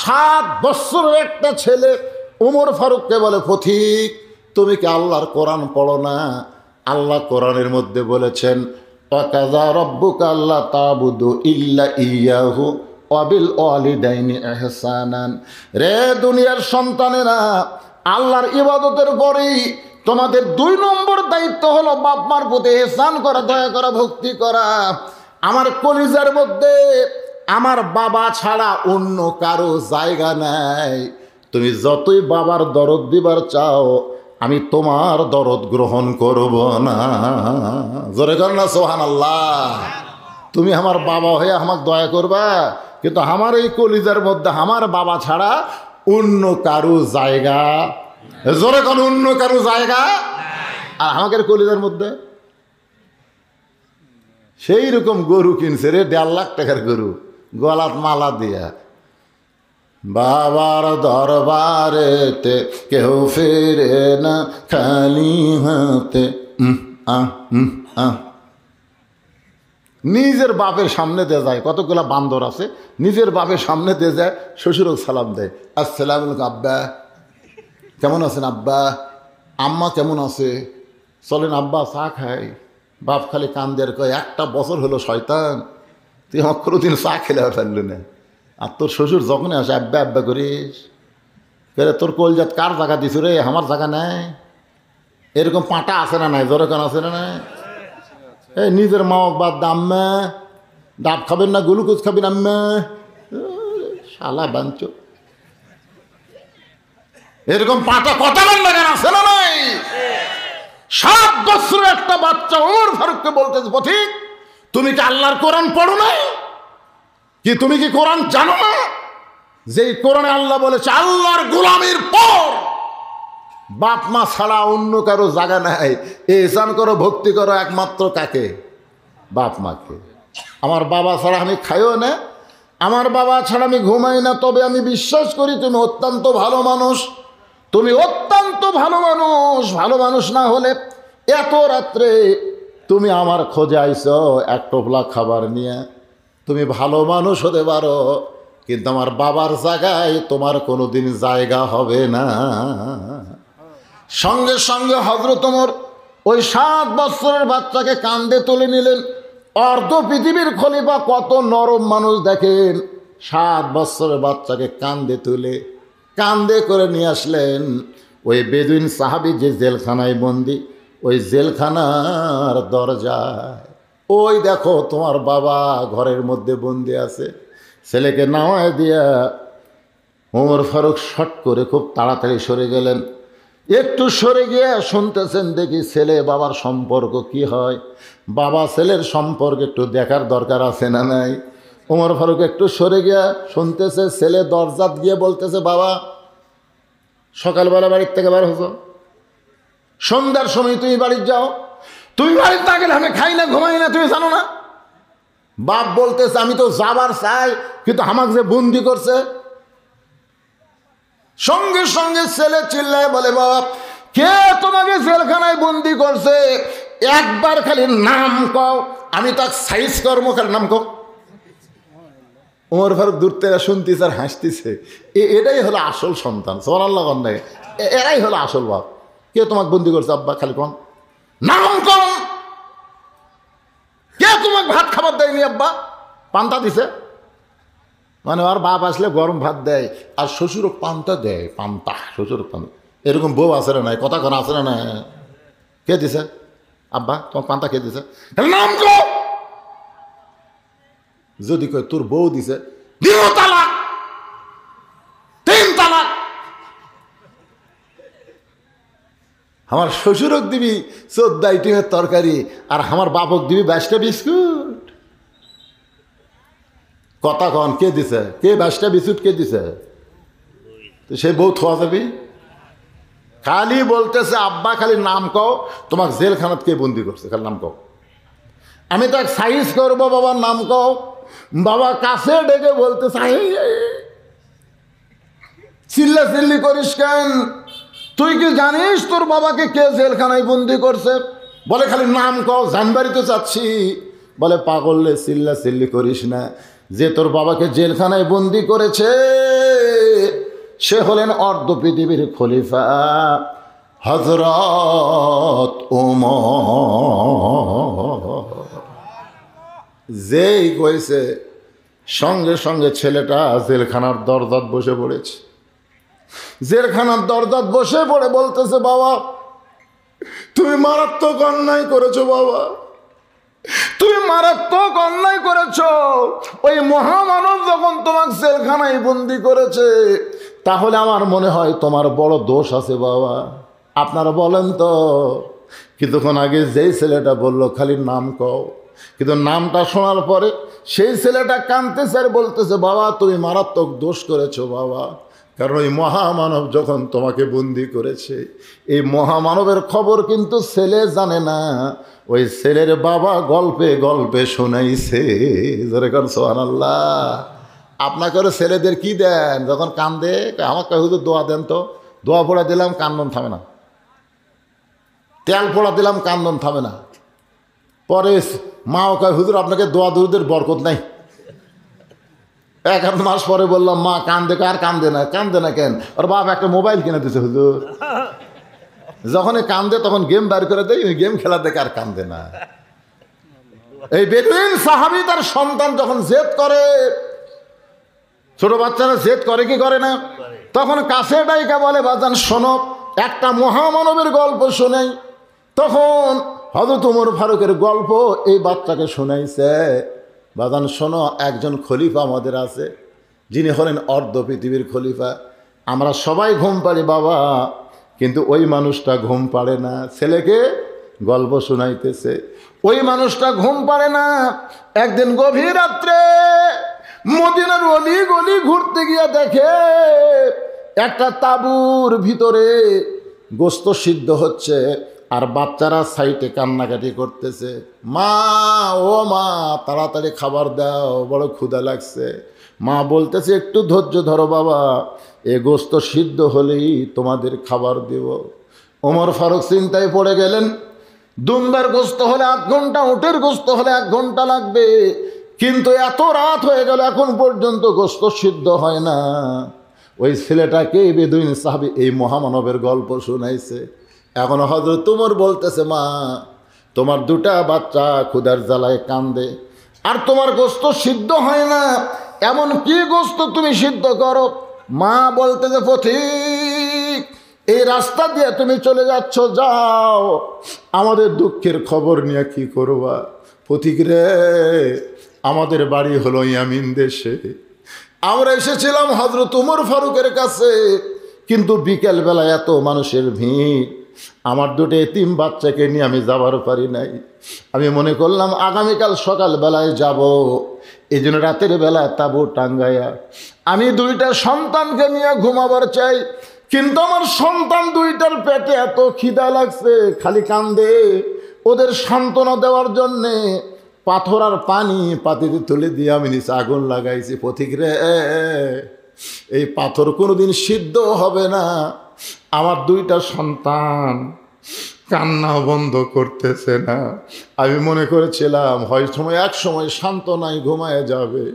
7 বছরের একটা ছেলে ওমর ফারুককে বলে, পথিক তুমি কি আল্লাহর কোরআন পড়ো না? আল্লাহ কোরআনের মধ্যে বলেছেন, ওয়াকাযা রাব্বুকা আল্লা তা'বুদু ইল্লা ইয়াহু ওয়া বিল ওয়ালিদাইনি ইহসানান। রে দুনিয়ার সন্তানেরা, আল্লাহর ইবাদতের পরেই তোমাদের 2 নম্বর দায়িত্ব হলো বাপ মার প্রতি ইহসান করা, দয়া করা, ভক্তি করা। আমার কলিজার মধ্যে আমার বাবা ছাড়া অন্য কারো জায়গা নাই। তুমি যতই বাবার দরদ দিবার চাও, আমি তোমার দরদ গ্রহণ করব না। জোরে কর না সুবহানাল্লাহ। তুমি আমার বাবা হয়ে আমাকে দয়া করবা, কিন্তু আমার এই কলিজার মধ্যে আমার বাবা ছাড়া অন্য কারো জায়গা, জোরে কোন অন্য কারো জায়গা আর আমাদের কলিজার মধ্যে সেই রকম গরু কিনছে রে, 1.5 লাখ টাকার গরু, গলাত মালা দিয়া। বাবার দরবারেতে কেউ ফেরে না খালি হাতে। নিজের বাপের সামনে দিয়ে যায়, কতগুলা বান্দর আছে, নিজের বাপের সামনে দিয়ে যায়, শ্বশুরও সালাম দেয়, আসসালামু আলাইকুম আব্বা, কেমন আছেন আব্বা, আম্মা কেমন আছে, চলেন আব্বা চা খাই। বাপ খালি কান দিয়ে কয়, 1টা বছর হলো শয়তান, তুই আমার কোনোদিন চা খেলে ফেললি না। আর তোর শ্বশুর যখনই আসে আব্বা আব্বা করিস, তোর কলজাত কার জায়গা দিছ রে, আমার জায়গা নেই। এরকম পাটা আছে না নাই, জোরে আছে না নাই? এই নিজের মা বাদ দাম্মা, ডাব খাবেন না গ্লুকোজ খাবেন আম্মা, শালা বাঞ্চ। এরকম পাটা কথা বললে কেন আছে না নাই? 7 বছরের একটা বাচ্চা ওমর ফারুককে বলতেছে, পথিক তুমি কি আল্লাহর কোরআন পড়ো নাই? কি তুমি কি কোরআন জানো না? যেই কোরআনে আল্লাহ বলেছে আল্লাহর গোলামির পর বাপ মা ছাড়া অন্য কারো জায়গা নাই, এহসান করো ভক্তি করো একমাত্র কাকে? বাপ মাকে। আমার বাবা ছাড়া আমি খাইও না, আমার বাবা ছাড়া আমি ঘুমাই না, তবে আমি বিশ্বাস করি তুমি অত্যন্ত ভালো মানুষ, তুমি অত্যন্ত ভালো মানুষ। ভালো মানুষ না হলে এত রাত্রে তুমি আমার খোঁজে আইছো 1 টোপলা খাবার নিয়ে। তুমি ভালো মানুষ হতে পারো, কিন্তু আমার বাবার জায়গায় তোমার কোনোদিন জায়গা হবে না। সঙ্গে সঙ্গে হযরত ওমর ওই 7 বছরের বাচ্চাকে কাঁধে তুলে নিলেন। অর্ধ পৃথিবীর খলিফা কত নরম মানুষ দেখেন, 7 বছরের বাচ্চাকে কাঁধে করে নিয়ে আসলেন ওই বেদুইন সাহাবী যে জেলখানায় বন্দি, ওই জেলখানার দরজায়। ওই দেখো তোমার বাবা ঘরের মধ্যে বন্দি আছে। ছেলেকে নামায় দিয়া ওমর ফারুক শট করে খুব তাড়াতাড়ি সরে গেলেন। একটু সরে গিয়ে শুনতেছেন দেখি ছেলে বাবার সম্পর্ক কি হয়, বাবা ছেলের সম্পর্ক একটু দেখার দরকার আছে না নাই? ওমর ফারুক একটু সরে গিয়া শুনতেছে, ছেলে দরজাত গিয়ে বলতেছে, বাবা সকালবেলা বাড়ির থেকে বার হতো, সন্ধ্যার সময় তুমি বাড়ির যাও, তুমি বাড়ির না গেলে আমি খাই না ঘুমাই না, তুমি জানো না? বাপ বলতেছে, আমি তো যাবার চাই, কিন্তু আমাকে যে বন্দি করছে। সঙ্গে সঙ্গে ছেলে চিল্লায় বলে, বাবা কে তোমাকে জেলখানায় বন্দি করছে? একবার খালি নাম কও, আমি তার সাইজ কর্ম, খালি নাম কও। ওমর ফারুক দূর থেকে শুনতেছে আর হাসতেছে। এটাই হলো আসল সন্তান, সুবহানাল্লাহ। এরাই হলো আসল বাপ। কে তোমাকে বন্দি করছে আব্বা? খালি কোন নাম কম। কে তোমাকে ভাত খাবার দেয়নি আব্বা? পান্তা দিছে। মানে ওর বাপ আসলে গরম ভাত দেয়, আর শ্বশুরও পান্তা দেয়, পান্তা, শ্বশুর পান্তা। এরকম বউ আছে না নাই? কথা কোন আছে না নাই? কে দিছে আব্বা তোমার পান্তা? কে দিছে? নাম কো। যদি কয় তোর বউ দিছে, 2 তালাক, 3 তালাক। আমার শ্বশুরক দিবি 14 আইটেমের তরকারি, আর আমার বাপক দিবি 22টা বিস্কুট। কথা কন কে দিছে? কে 22টা বিস্কুট কে দিছে? তো সেই বউ থোয়া যাবি? খালি বলতেছে, আব্বা খালি নাম কও, তোমাকে জেলখানাত কে বন্দি করছে? খালি নাম কও, আমি তাকে সাইজ করবো। বাবার নাম কও। বাবা কাছে ডেকে বলতে চাই, চিল্লা চিল্লি করিস কেন? তুই কি জানিস তোর বাবাকে কে জেলখানায় বন্দি করছে? বলে খালি নাম কও, জানবারই তো চাচ্ছি। বলে পাগললে চিল্লা চিল্লি করিস না, যে তোর বাবাকে জেলখানায় বন্দি করেছে সে হলেন অর্ধ পৃথিবীর খলিফা হযরত ওমর। যেই কইছে সঙ্গে সঙ্গে ছেলেটা জেলখানার দরজাত বসে পড়েছে। জেলখানার দরজাত বসে পড়ে বলতেছে, বাবা তুমি মারাত্মক অন্যায় করেছো, বাবা তুমি মারাত্মক অন্যায় করেছো। ওই মহামানব যখন তোমাকে জেলখানায় বন্দি করেছে, তাহলে আমার মনে হয় তোমার বড় দোষ আছে বাবা। আপনারা বলেন তো। কিছুক্ষণ আগে যেই ছেলেটা বলল খালি নাম কও, কিন্তু নামটা শোনার পরে সেই ছেলেটা কাঁদতেছে আর বলতেছে, বাবা তুমি মারাত্মক দোষ করেছো বাবা। কারণ ওই মহামানব যখন তোমাকে বন্দি করেছে, এই মহামানবের খবর কিন্তু ছেলে জানে না, ওই ছেলের বাবা গল্পে গল্পে শোনাইছে। জোরে কর সুবহানাল্লাহ। আপনাকে ছেলেদের কি দেন যখন কান্দে? আমাকে হুজুর দোয়া দেন তো। দোয়া পড়া দিলাম, কান্দন থামে না। তেল পড়া দিলাম, কান্দন থামে না। পরে মাও কয় হুজুর আপনাকে দোয়া দুরুদের বরকত নাই। 1-8 মাস পরে বললাম মা কান্দে, আর কান্দে না। কান্দে না কেন? ওর বাপ একটা মোবাইল কিনে দিচ্ছে হুজুর। যখনই কান্দে তখন গেম বার করে দেয়, ওই গেম খেলা দেখে আর কান্দে না। এই বেদুইন সাহাবী তার সন্তান যখন জেদ করে, ছোট বাচ্চারা জেদ করে কি করে না, তখন কাছে ডাইকা বলে বাজান শোনো, একটা মহামানবের গল্প শোনাই। তখন হযরত ওমর ফারুকের গল্প এই বাচ্চাকে শোনাইছে। বাজান শোনো, একজন খলিফা আমাদের আছে, যিনি হলেন অর্ধ পৃথিবীর খলিফা। আমরা সবাই ঘুম পাড়ি বাবা, কিন্তু ওই মানুষটা ঘুম পাড়ে না। ছেলেকে গল্প শোনাইতেছে, ওই মানুষটা ঘুম পাড়ে না। একদিন গভীর রাত্রে মদিনার অলি গলি ঘুরতে গিয়ে দেখে একটা তাঁবুর ভিতরে গোস্ত সিদ্ধ হচ্ছে, আর বাচ্চারা সাইটে কান্নাকাটি করতেছে। মা, ও মা, তাড়াতাড়ি খাবার দাও, বড় ক্ষুধা লাগছে। মা বলতেছে একটু ধৈর্য ধরো বাবা, এ গোস্ত সিদ্ধ হলেই তোমাদের খাবার দেব। ওমর ফারুক চিন্তায় পড়ে গেলেন, দুম্বার গোস্ত হলে 8 ঘন্টা, উটের গোস্ত হলে 1 ঘন্টা লাগবে, কিন্তু এত রাত হয়ে গেল এখন পর্যন্ত গোস্ত সিদ্ধ হয় না। ওই ছেলেটাকে বেদুইন সাহাবী এই মহামানবের গল্প শোনাইছে। এখন হযরত ওমর বলতেছে মা, তোমার 2টা বাচ্চা ক্ষুধার জ্বালায় কান্দে, আর তোমার গোস্ত সিদ্ধ হয় না, এমন কি গোস্ত তুমি সিদ্ধ করো? মা বলতেছে পথিক, এই রাস্তা দিয়ে তুমি চলে যাচ্ছ, যাও, আমাদের দুঃখের খবর নিয়ে কি করবা? পথিক রে, আমাদের বাড়ি হলো ইয়ামিন দেশে, আমরা এসেছিলাম হযরত ওমর ফারুকের কাছে, কিন্তু বিকেলবেলা এত মানুষের ভিড়, আমার 2টা এতিম বাচ্চাকে নিয়ে আমি যাবার পারি নাই। আমি মনে করলাম আগামীকাল সকালবেলায় যাব, এই জন্য রাতের বেলা তাঁবু টাঙ্গাইয়া আমি 2টা সন্তানকে নিয়ে ঘুমাবার চাই, কিন্তু আমার সন্তান 2টার পেটে এত খিদা লাগছে, খালি কান্দে। ওদের সান্ত্বনা দেওয়ার জন্যে পাথর আর পানি পাতিতে তুলে দিয়ে আমি নিচে আগুন লাগাইছি। পথিক রে, এই পাথর কোনোদিন সিদ্ধ হবে না। আমার 2টা সন্তান কান্না বন্ধ করতেছে না। আমি মনে করেছিলাম হয়তো এক সময় সান্ত্বনায় ঘুমায় যাবে,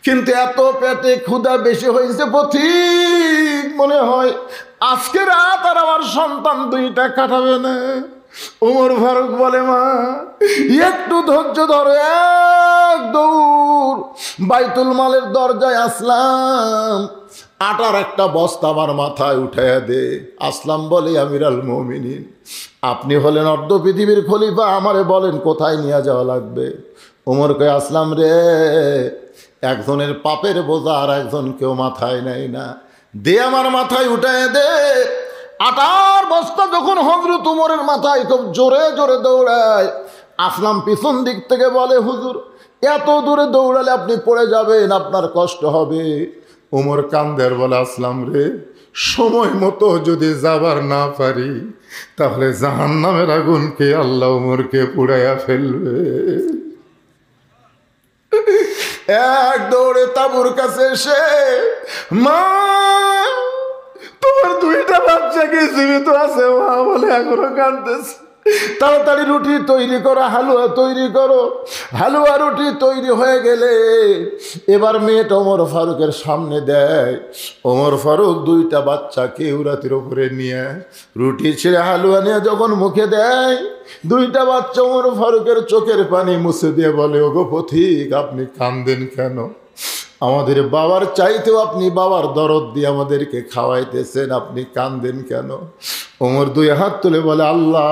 কিন্তু এত পেটে ক্ষুধা বেশি হয়েছে পথিক, মনে হয় আজকে রাত আর আমার সন্তান 2টা কাটাবে না। ওমর ফারুক বলে মা একটু ধৈর্য ধরো, এক দৌড় বাইতুল মালের দরজায় আসলাম, আটার একটা বস্তা আমার মাথায় উঠাইয়া দে। আসলাম বলে আমিরাল মুমিনিন, আপনি হলেন অর্ধ পৃথিবীর খলিফা, আমারে বলেন কোথায় নিয়ে যাওয়া লাগবে? ওমর কয় আসলাম রে, একজনের পাপের বোঝা আর একজন কেউ মাথায় নেয় না, দে আমার মাথায় উঠাইয়া দে। আটার বস্তা যখন হযরত ওমরের মাথায় খুব জোরে জোরে দৌড়ায়, আসলাম পিছন দিক থেকে বলে হুজুর এত দূরে দৌড়ালে আপনি পড়ে যাবেন, আপনার কষ্ট হবে। ওমর কান্দের বলে আসলাম রে, সময় মতো যদি যাবার না পারি তাহলে জাহান্নামের আগুনকে আল্লাহ ওমরকে পুড়াইয়া ফেলবে। এক দৌড়ে তাঁবুর কাছে এসে মা, তোমার 2টা বাচ্চা কি জীবিত আছে? মা বলে এখনো কাঁদতেছে। তাড়াতাড়ি রুটি তৈরি করো, হালুয়া তৈরি করো। হালুয়া রুটি তৈরি হয়ে গেলে এবার মেয়েটা ওমর ফারুকের সামনে দেয়। ওমর ফারুক 2টা বাচ্চাকে উরাতির ওপরে নিয়ে রুটি ছেড়ে হালুয়া নিয়ে যখন মুখে দেয়, 2টা বাচ্চা ওমর ফারুকের চোখের পানি মুছে দিয়ে বলে ওগো পথিক, আপনি কাঁদেন কেন? আমাদের বাবার চাইতেও আপনি বাবার দরদ দিয়ে আমাদেরকে খাওয়াইতেছেন, আপনি কাঁদেন কেন? ওমর 2 হাত তুলে বলে আল্লাহ,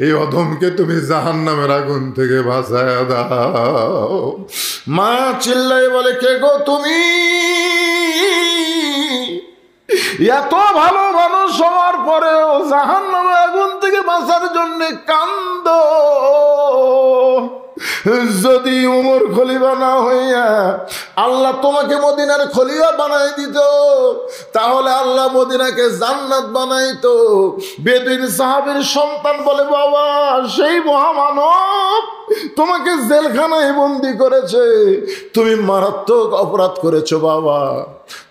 এই অধমকে তুমি জাহান্নামের আগুন থেকে বাঁচায় দাও। মা চিল্লাই বলে কে গো তুমি? এত ভালো মানুষ হওয়ার পরেও জাহান্নামের আগুন থেকে বাঁচার জন্য কান্দো? যদি উমর খলিফা না হইয়া আল্লাহ তোমাকে মদিনার খলিফা বানাই দিত, তাহলে আল্লাহ মদিনাকে জান্নাত বানাইতো। বেদুইন সাহাবীর সন্তান বলে, বাবা সেই মহামানব তোমাকে জেলখানায় বন্দি করেছে, তুমি মারাত্মক অপরাধ করেছো বাবা,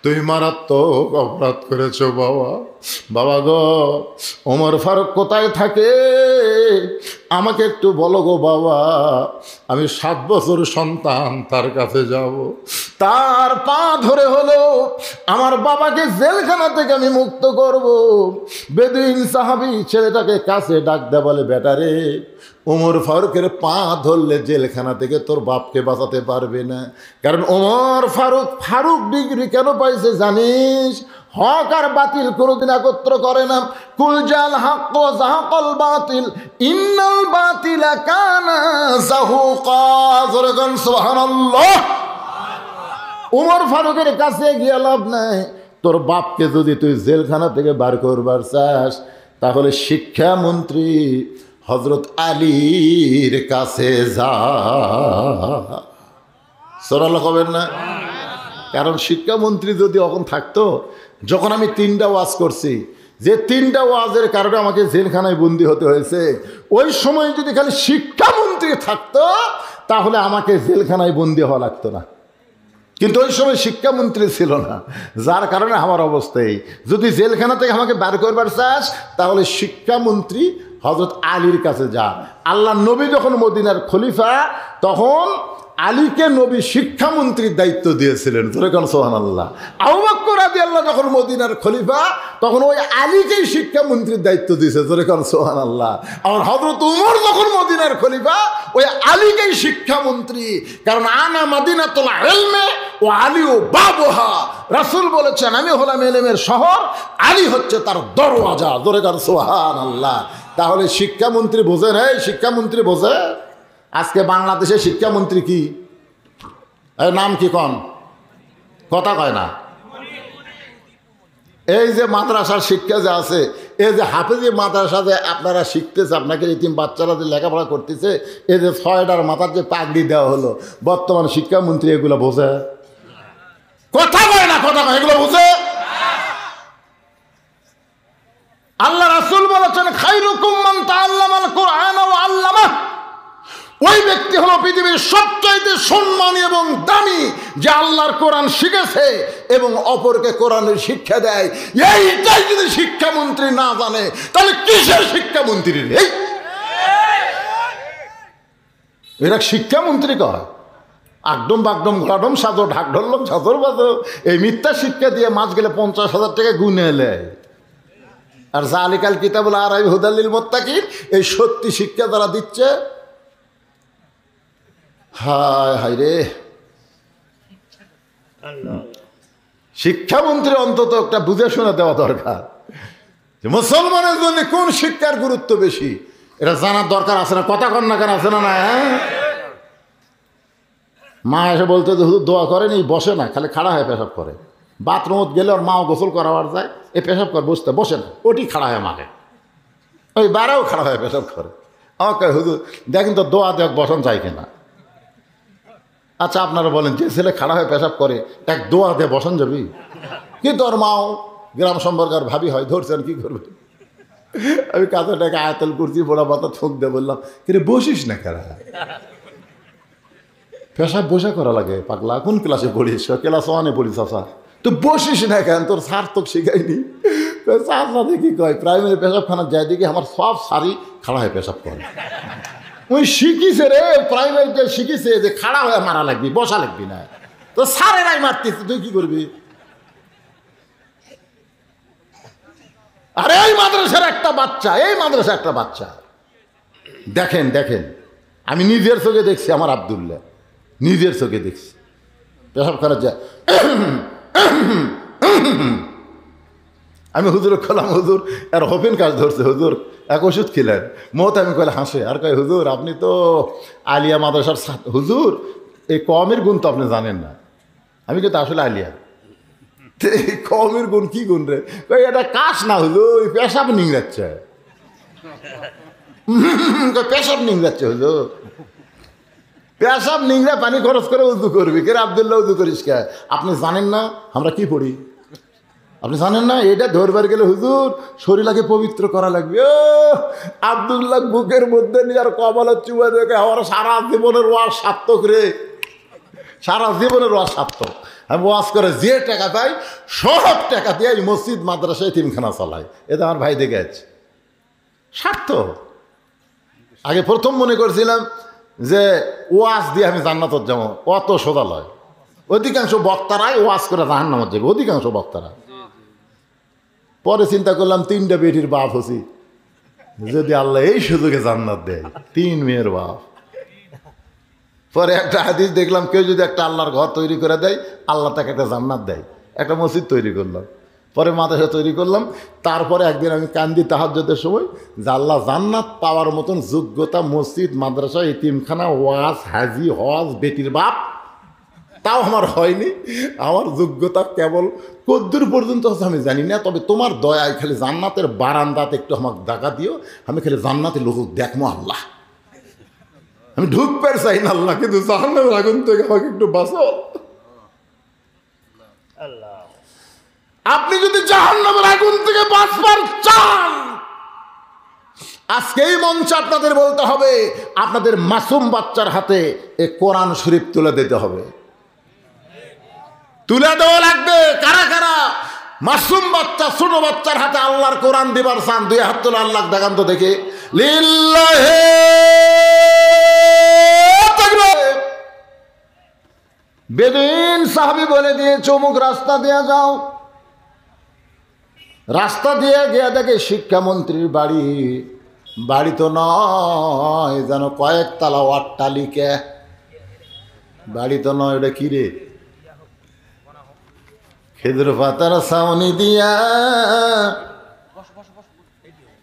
তুমি মারাত্মক অপরাধ করেছো বাবা। বাবা গো, ওমর ফারুক কোথায় থাকে আমাকে একটু বলো গো বাবা, আমি 7 বছর সন্তান তার কাছে যাব, তার পা ধরে হলো আমার বাবাকে জেলখানা থেকে আমি মুক্ত করব। বেদুইন সাহাবী ছেলেটাকে কাছে ডাক দেয়, বলে বেটারে, ওমর ফারুকের পা ধরলে জেলখানা থেকে তোর বাপকে বাঁচাতে পারবে না। কারণ ওমর ফারুক ডিগ্রি কেন পাইছে জানিস? হক আর বাতিল কোনোদিন একত্র করে না। কুল জাল হক ওয়া যাহাকাল বাতিল ইন্নাল বাতিলা কানা যাহুকা। জোরে বলেন সুবহানাল্লাহ। ওমর ফারুকের কাছে গিয়ে লাভ নাই। তোর বাপকে যদি তুই জেলখানা থেকে বার করবার চাস, তাহলে শিক্ষামন্ত্রী হযরত আলীর কাছে যা। সুবহানাল্লাহ কবেন না? কারণ শিক্ষামন্ত্রী যদি এখন থাকতো, যখন আমি 3টা ওয়াজ করছি, যে 3টা ওয়াজের কারণে আমাকে জেলখানায় বন্দি হতে হয়েছে, ওই সময় যদি খালি শিক্ষামন্ত্রী থাকতো তাহলে আমাকে জেলখানায় বন্দি হওয়া লাগতো না। কিন্তু ওই সময় শিক্ষামন্ত্রী ছিল না, যার কারণে আমার অবস্থায়। যদি জেলখানা থেকে আমাকে বার করবার চাস, তাহলে শিক্ষামন্ত্রী হযরত আলীর কাছে যা। আল্লাহ নবী যখন মদিনার খলিফা, তখন আলীকে নবী শিক্ষামন্ত্রীর দায়িত্ব দিয়েছিলেন। সুবহানাল্লাহ। আবু বকর রাদিয়াল্লাহু যখন মদিনার খলিফা, তখন ওই আলীকেই শিক্ষামন্ত্রীর দায়িত্ব দিয়েছে। সুবহানাল্লাহ। আর হযরত উমর যখন মদিনার খলিফা, ওই আলীকেই শিক্ষামন্ত্রী। কারণ আনা মাদিনাতুল ইলমে ওয়া আলীউ বাবুহা। রাসূল বলেছেন, আমি হলাম ইলমের শহর, আলী হচ্ছে তার দরওয়াজা। সুবহানাল্লাহ। তাহলে শিক্ষামন্ত্রী বোঝেন, এই শিক্ষামন্ত্রী বোঝে। আজকে বাংলাদেশের শিক্ষামন্ত্রী কি নাম কি কন? কথা কয় না। এই যে মাদ্রাসার শিক্ষা যে আছে, এই যে হাফেজি মাদ্রাসা যে আপনারা শিখতেছে, আপনাকে এতিম বাচ্চারা যে লেখাপড়া করতেছে, এই যে 6টার মাথার যে পাগড়ি দেওয়া হলো, বর্তমান শিক্ষামন্ত্রী এগুলো বোঝে? কথা কয় না, কথা কয়, এগুলো বোঝে? আল্লাহ রাসূল বলেছেন, খায়রুকুম মান তাআল্লামাল কুরআন ওয়া আল্লামাহ। ওই ব্যক্তি হলো পৃথিবীর সবচাইতে সম্মানী এবং দামি, যে আল্লাহর কোরআন শিখেছে এবং অপরকে কোরআনের শিক্ষা দেয়। এইটাই যদি শিক্ষামন্ত্রী না জানে, তাহলে কিসের শিক্ষামন্ত্রী রে? এরা শিক্ষামন্ত্রী কয়? আগডম বাগডম ঘোড়াডম সাজো, ঢাক ঢললম সাজর বাজো, এই মিথ্যা শিক্ষা দিয়ে মাস গেলে 50,000 টাকা গুনে এলে। আর জালিকাল কিতাবুল আরাইব হুদাল লিল মুত্তাকিন, এই সত্যি শিক্ষা তারা দিচ্ছে। হায় হায় রে, শিক্ষামন্ত্রী অন্তত একটা বুঝে শুনে দেওয়া দরকার যে মুসলমানের জন্য কোন শিক্ষার গুরুত্ব বেশি, এটা জানার দরকার আছে না? কথা কন না কেন, আছে না? না, মা এসে বলতে যে হুজুর দোয়া করেন, এই বসে না, খালি খাড়া হয়ে পেশাব করে। বাথরুমত গেলে ওর মাও গোসল করাবার যায়, এই পেশাব করে বসতে, বসে না, ওটি খাড়া হয়ে মাকে, ওই বারেও খাড়া হয়ে পেশাব করে। আমাকে হুজুর দেখেন তো দোয়া দেখ বসন যায় কিনা। আচ্ছা আপনারা বলেন, যে ছেলে খাড়া হয়ে পেশাব করে, এক দোয়া দিয়ে বসন যাবি? কিন্তু ওর মাও গ্রাম সম্পর্কের ভাবি হয়, ধরছেন কি করবে? আমি কাঁচাটাকে আয়াতুল কুরসি পড়া মাথা থোক দিয়ে বললাম, কিন্তু বসিস না কেরা, পেশাব বসে করা লাগে পাগলা, কোন ক্লাসে পড়িস? ক্লাস 1-এ পড়িস। চাষা তো বসিস না কেন, তোর সার তো শিখাইনি। চাষা দেখি কয় প্রাইমারি পেশাবখানা যায়, দেখি আমার সব সারি খাড়া হয়ে পেশাব করে। ওই শিখিছে রে, প্রাইমারিতে শিখিছে যে খাড়া হয়ে মারা লাগবি, বসা লাগবি না। তো সারেরাই মারতিস, তুই কি করবি? আরে এই মাদ্রাসার একটা বাচ্চা, এই মাদ্রাসার একটা বাচ্চা, দেখেন দেখেন, আমি নিজের চোখে দেখছি, আমার আব্দুল্লাহ নিজের চোখে দেখছি পেশাব করার যায়। আমি হুজুর খেলাম, হুজুর আর হোপেন কাজ ধরছে, হুজুর এক ওষুধ খেলেন। মত আমি কলে হাসে আর কয়, হুজুর আপনি তো আলিয়া মাদ্রাসার হুজুর, এই কমের গুণ তো আপনি জানেন না। আমি কিন্তু আসলে আলিয়া, কমের গুণ কি গুণ রে? এটা কাশ না হুজুর, পেশাব নিংড়াচ্ছে, পেশাব নিংড়াচ্ছে হুজুর। পেশাব নিংড়া পানি খরচ করে উজু করবি, কে আব্দুল্লাহ উজু করিস কে? আপনি জানেন না আমরা কি পড়ি? আপনি জানেন না এটা ধরবার গেলে হুজুর শরীরটাকে পবিত্র করা লাগবে। আব্দুল্লাহ বুকের মধ্যে নিয়ে আর কপালের চুবা দেখে আমার সারা জীবনের ওয়াজ সার্থক রে, সারা জীবনের ওয়াজ সার্থক। আমি ওয়াজ করে যে টাকা পাই সব টাকা দিয়ে এই মসজিদ মাদ্রাসায় এতিমখানা চালাই, এটা আমার ভাই দেখে আছে সার্থক। আগে প্রথম মনে করছিলাম যে ওয়াজ দিয়ে আমি জান্নাতত যাবো, অত সোজা লয়। অধিকাংশ বক্তারাই ওয়াজ করে জাহান্নামত যাবে, অধিকাংশ বক্তারা। পরে চিন্তা করলাম 3টা বেটির বাপ হচ্ছি, যদি আল্লাহ এই সুযোগে জান্নাত দেয়, 3 মেয়ের বাপ। পরে একটা হাদিস দেখলাম, কেউ যদি একটা আল্লাহর ঘর তৈরি করে দেয় আল্লাহ তাকে একটা জান্নাত দেয়। একটা মসজিদ তৈরি করলাম, পরে মাদ্রাসা তৈরি করলাম। তারপরে একদিন আমি কান্দি তাহাজ্জুদের সময় যে আল্লাহ জান্নাত পাওয়ার মতন যোগ্যতা মসজিদ মাদ্রাসা এতিমখানা ওয়াজ হাজি হজ বেটির বাপ তাও আমার হয়নি। আমার যোগ্যতা কেবল কদ্দুর পর্যন্ত আমি জানি না, তবে তোমার দয়ায় খালি জান্নাতের বারান্দাতে একটু আমাকে দেখা দিও, আমি খালি জান্নাতের লোক দেখবো আল্লাহ। আমি ঢুকতে চাই না আল্লাহ, কিন্তু জাহান্নামের আগুন থেকে আমাকে একটু বাঁচাও। আপনি যদি জাহান্নামের আগুন থেকে বাঁচবার চান, আজকে এই মঞ্চে আপনাদের বলতে হবে, আপনাদের মাসুম বাচ্চার হাতে এ কোরআন শরীফ তুলে দিতে হবে, তুলে দেওয়া লাগবে। কারা কারা মাসুম বাচ্চা ছোট বাচ্চার হাতে আল্লাহর কোরআন দিবার চান? 2 হাত তুলে আল্লাহ দেখান তো দেখে। লিল্লাহি তাকবীর। বেদুইন সাহাবী বলে দিয়ে চমুক রাস্তা দিয়ে যাও, রাস্তা দিয়ে গিয়ে দেখে শিক্ষামন্ত্রীর বাড়ি। বাড়ি তো নয়, যেন কয়েকতলা অট্টালিকা। বাড়ি তো নয়, ওটা কি রে? খেজুর পাতার ছাউনি দিয়া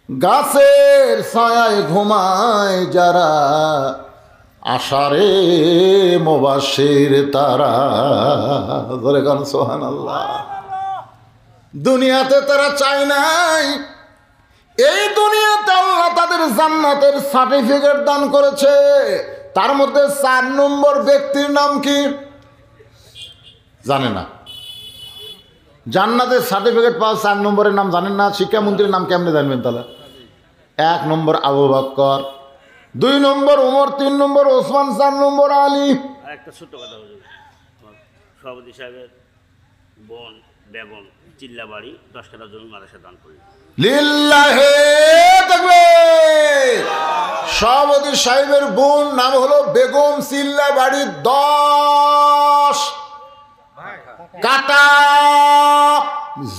গাছের ছায়ায় ঘুমায় যারা, আষাঢ়ে মুবাশশির তারা। ধরে গান সুবহানাল্লাহ। দুনিয়াতে তারা চায় নাই, এই দুনিয়াতে আল্লাহ তাদের জান্নাতের সার্টিফিকেট দান করেছে। তার মধ্যে 4 নম্বর ব্যক্তির নাম কি জানে না? জান্নাতের সার্টিফিকেট পাওয়া 4 নম্বরের নাম জানেন না? শিক্ষামন্ত্রীর নাম কেমনে জানবেন তাহলে? 1 নম্বর আবু বকর, 2 নম্বর উমর, 3 নম্বর ওসমান, 4 নম্বর আলী। একটা ছোট্ট কথা বলবো, সভাপতি সাহেবের বোন বেগম চিল্লাবাড়ি 10 কাঠা জমি মাদ্রাসা দান করলেন। লিল্লাহি তাকবীর। সভাপতি সাহেবের বোন নাম হলো বেগম চিল্লাবাড়ি, 10 কাঠা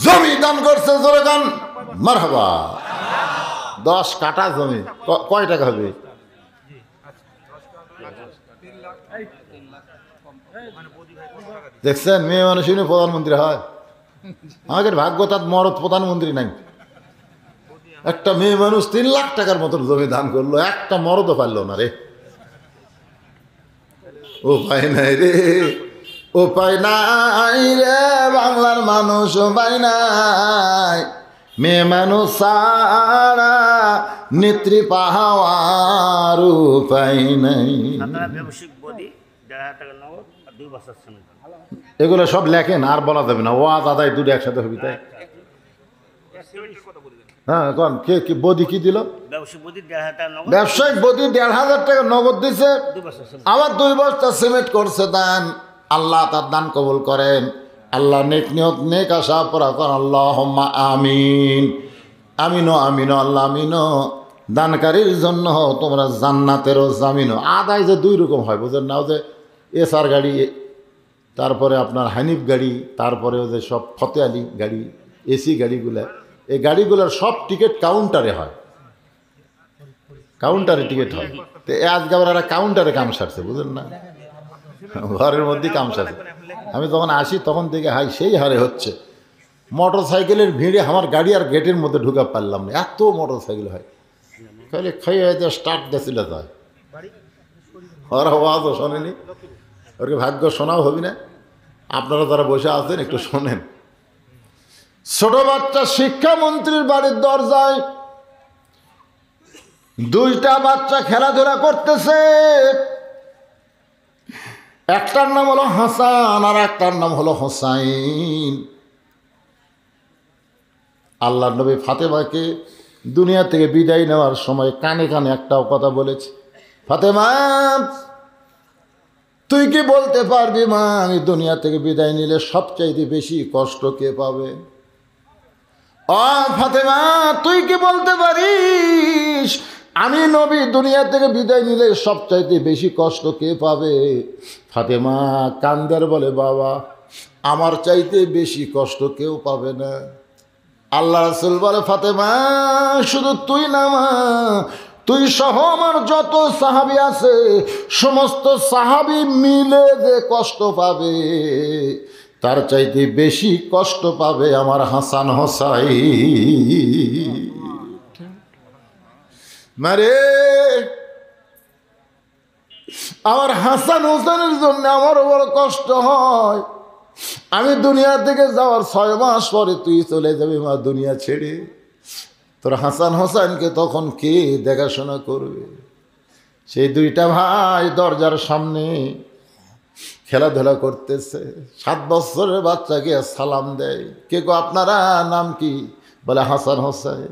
জমি দান করছে। জোরে গান মারহাবা। 10 কাঠা জমি কয় টাকা হবে? দেখছেন, মেয়ে মানুষই প্রধানমন্ত্রী হয়। আমাদের ভাগ্য তার মরদ প্রধানমন্ত্রী নাই। একটা মেয়ে মানুষ 3 লাখ টাকার মতন জমি দান করলো, একটা মরদও পারলো না রে। ও পায় নাই রে, ও পায় নাই রে, বাংলার মানুষ ও পায় নাই। মেয়ে মানুষ সারা নেত্রী পাহাওয়ার উপায় নাই। এগুলো সব লেখেন, আর বলা যাবে না। ওয়াজ আদায় দুটো একসাথে হবি তাই। হ্যাঁ, কোন কে কি বদি কি দিল? ব্যবসায়িক বদি 1,500 টাকা নগদ দিছে, আবার 2 বস্তা সিমেন্ট করছে দান। আল্লাহ তার দান কবুল করেন। আল্লাহ নেক নিয়ত নেক আশা পরা করেন। আল্লাহুম্মা আমিন। আমিনো আমিনো আল্লাহ আমিনো। দানকারীর জন্য তোমরা জান্নাতেরও জামিনো। আদায় যে 2 রকম হয়, বুঝেন না? যে এসআর গাড়ি, তারপরে আপনার হানিফ গাড়ি, তারপরে যে সব ফতে আলী গাড়ি, এসি গাড়িগুলা, এই গাড়িগুলোর সব টিকিট কাউন্টারে হয়, কাউন্টারে টিকিট হয়। তো আজকে আবার একটা কাউন্টারে কাম সারছে, বুঝলেন না? ঘরের মধ্যেই কাম সারছে। আমি যখন আসি তখন থেকে হাই সেই হারে হচ্ছে। মোটর সাইকেলের ভিড়ে আমার গাড়ি আর গেটের মধ্যে ঢুকা পারলাম না, এত মোটর সাইকেল হয়। খালি খাইয়ে হয়তো স্টার্ট দিয়েছিল যায়, ওরা আওয়াজও শোনেনি। ওকে ভাগ্য শোনাও হবি না। আপনারা যারা বসে আছেন একটু শোনেন। ছোট বাচ্চা শিক্ষামন্ত্রীর বাড়ির দরজায় 2টা বাচ্চা খেলাধুলা করতেছে। একটার নাম হলো হাসান আর একটার নাম হলো হোসাইন। আল্লাহর নবী ফাতেমাকে দুনিয়া থেকে বিদায় নেওয়ার সময় কানে কানে একটাও কথা বলেছে, ফাতেমা তুই কি বলতে পারবি মা আমি দুনিয়া থেকে বিদায় নিলে সবচাইতে বেশি কষ্ট কে পাবে? ও ফাতেমা তুই কি বলতে পারিস আমি নবী দুনিয়া থেকে বিদায় নিলে সবচাইতে বেশি কষ্ট কে পাবে? ফাতেমা কান্দার বলে, বাবা আমার চাইতে বেশি কষ্ট কেউ পাবে না। আল্লাহ রাসূল বলে, ফাতেমা শুধু তুই না মা, তুই সহ আমার যত সাহাবী আছে সমস্ত সাহাবী মিলে যে কষ্ট পাবে তার চাইতে বেশি কষ্ট পাবে আমার হাসান হোসাইন। মারে আমার হাসান হোসেনের জন্য আমারও বড় কষ্ট হয়। আমি দুনিয়া থেকে যাওয়ার 6 মাস পরে তুই চলে যাবি মা দুনিয়া ছেড়ে, তোর হাসান হোসেনকে তখন কে দেখাশোনা করবে? সেই দুইটা ভাই দরজার সামনে খেলাধুলা করতেছে। 7 বছরের বাচ্চাকে সালাম দেয়, কে গো আপনারা নাম কি? বলে হাসান হোসেন।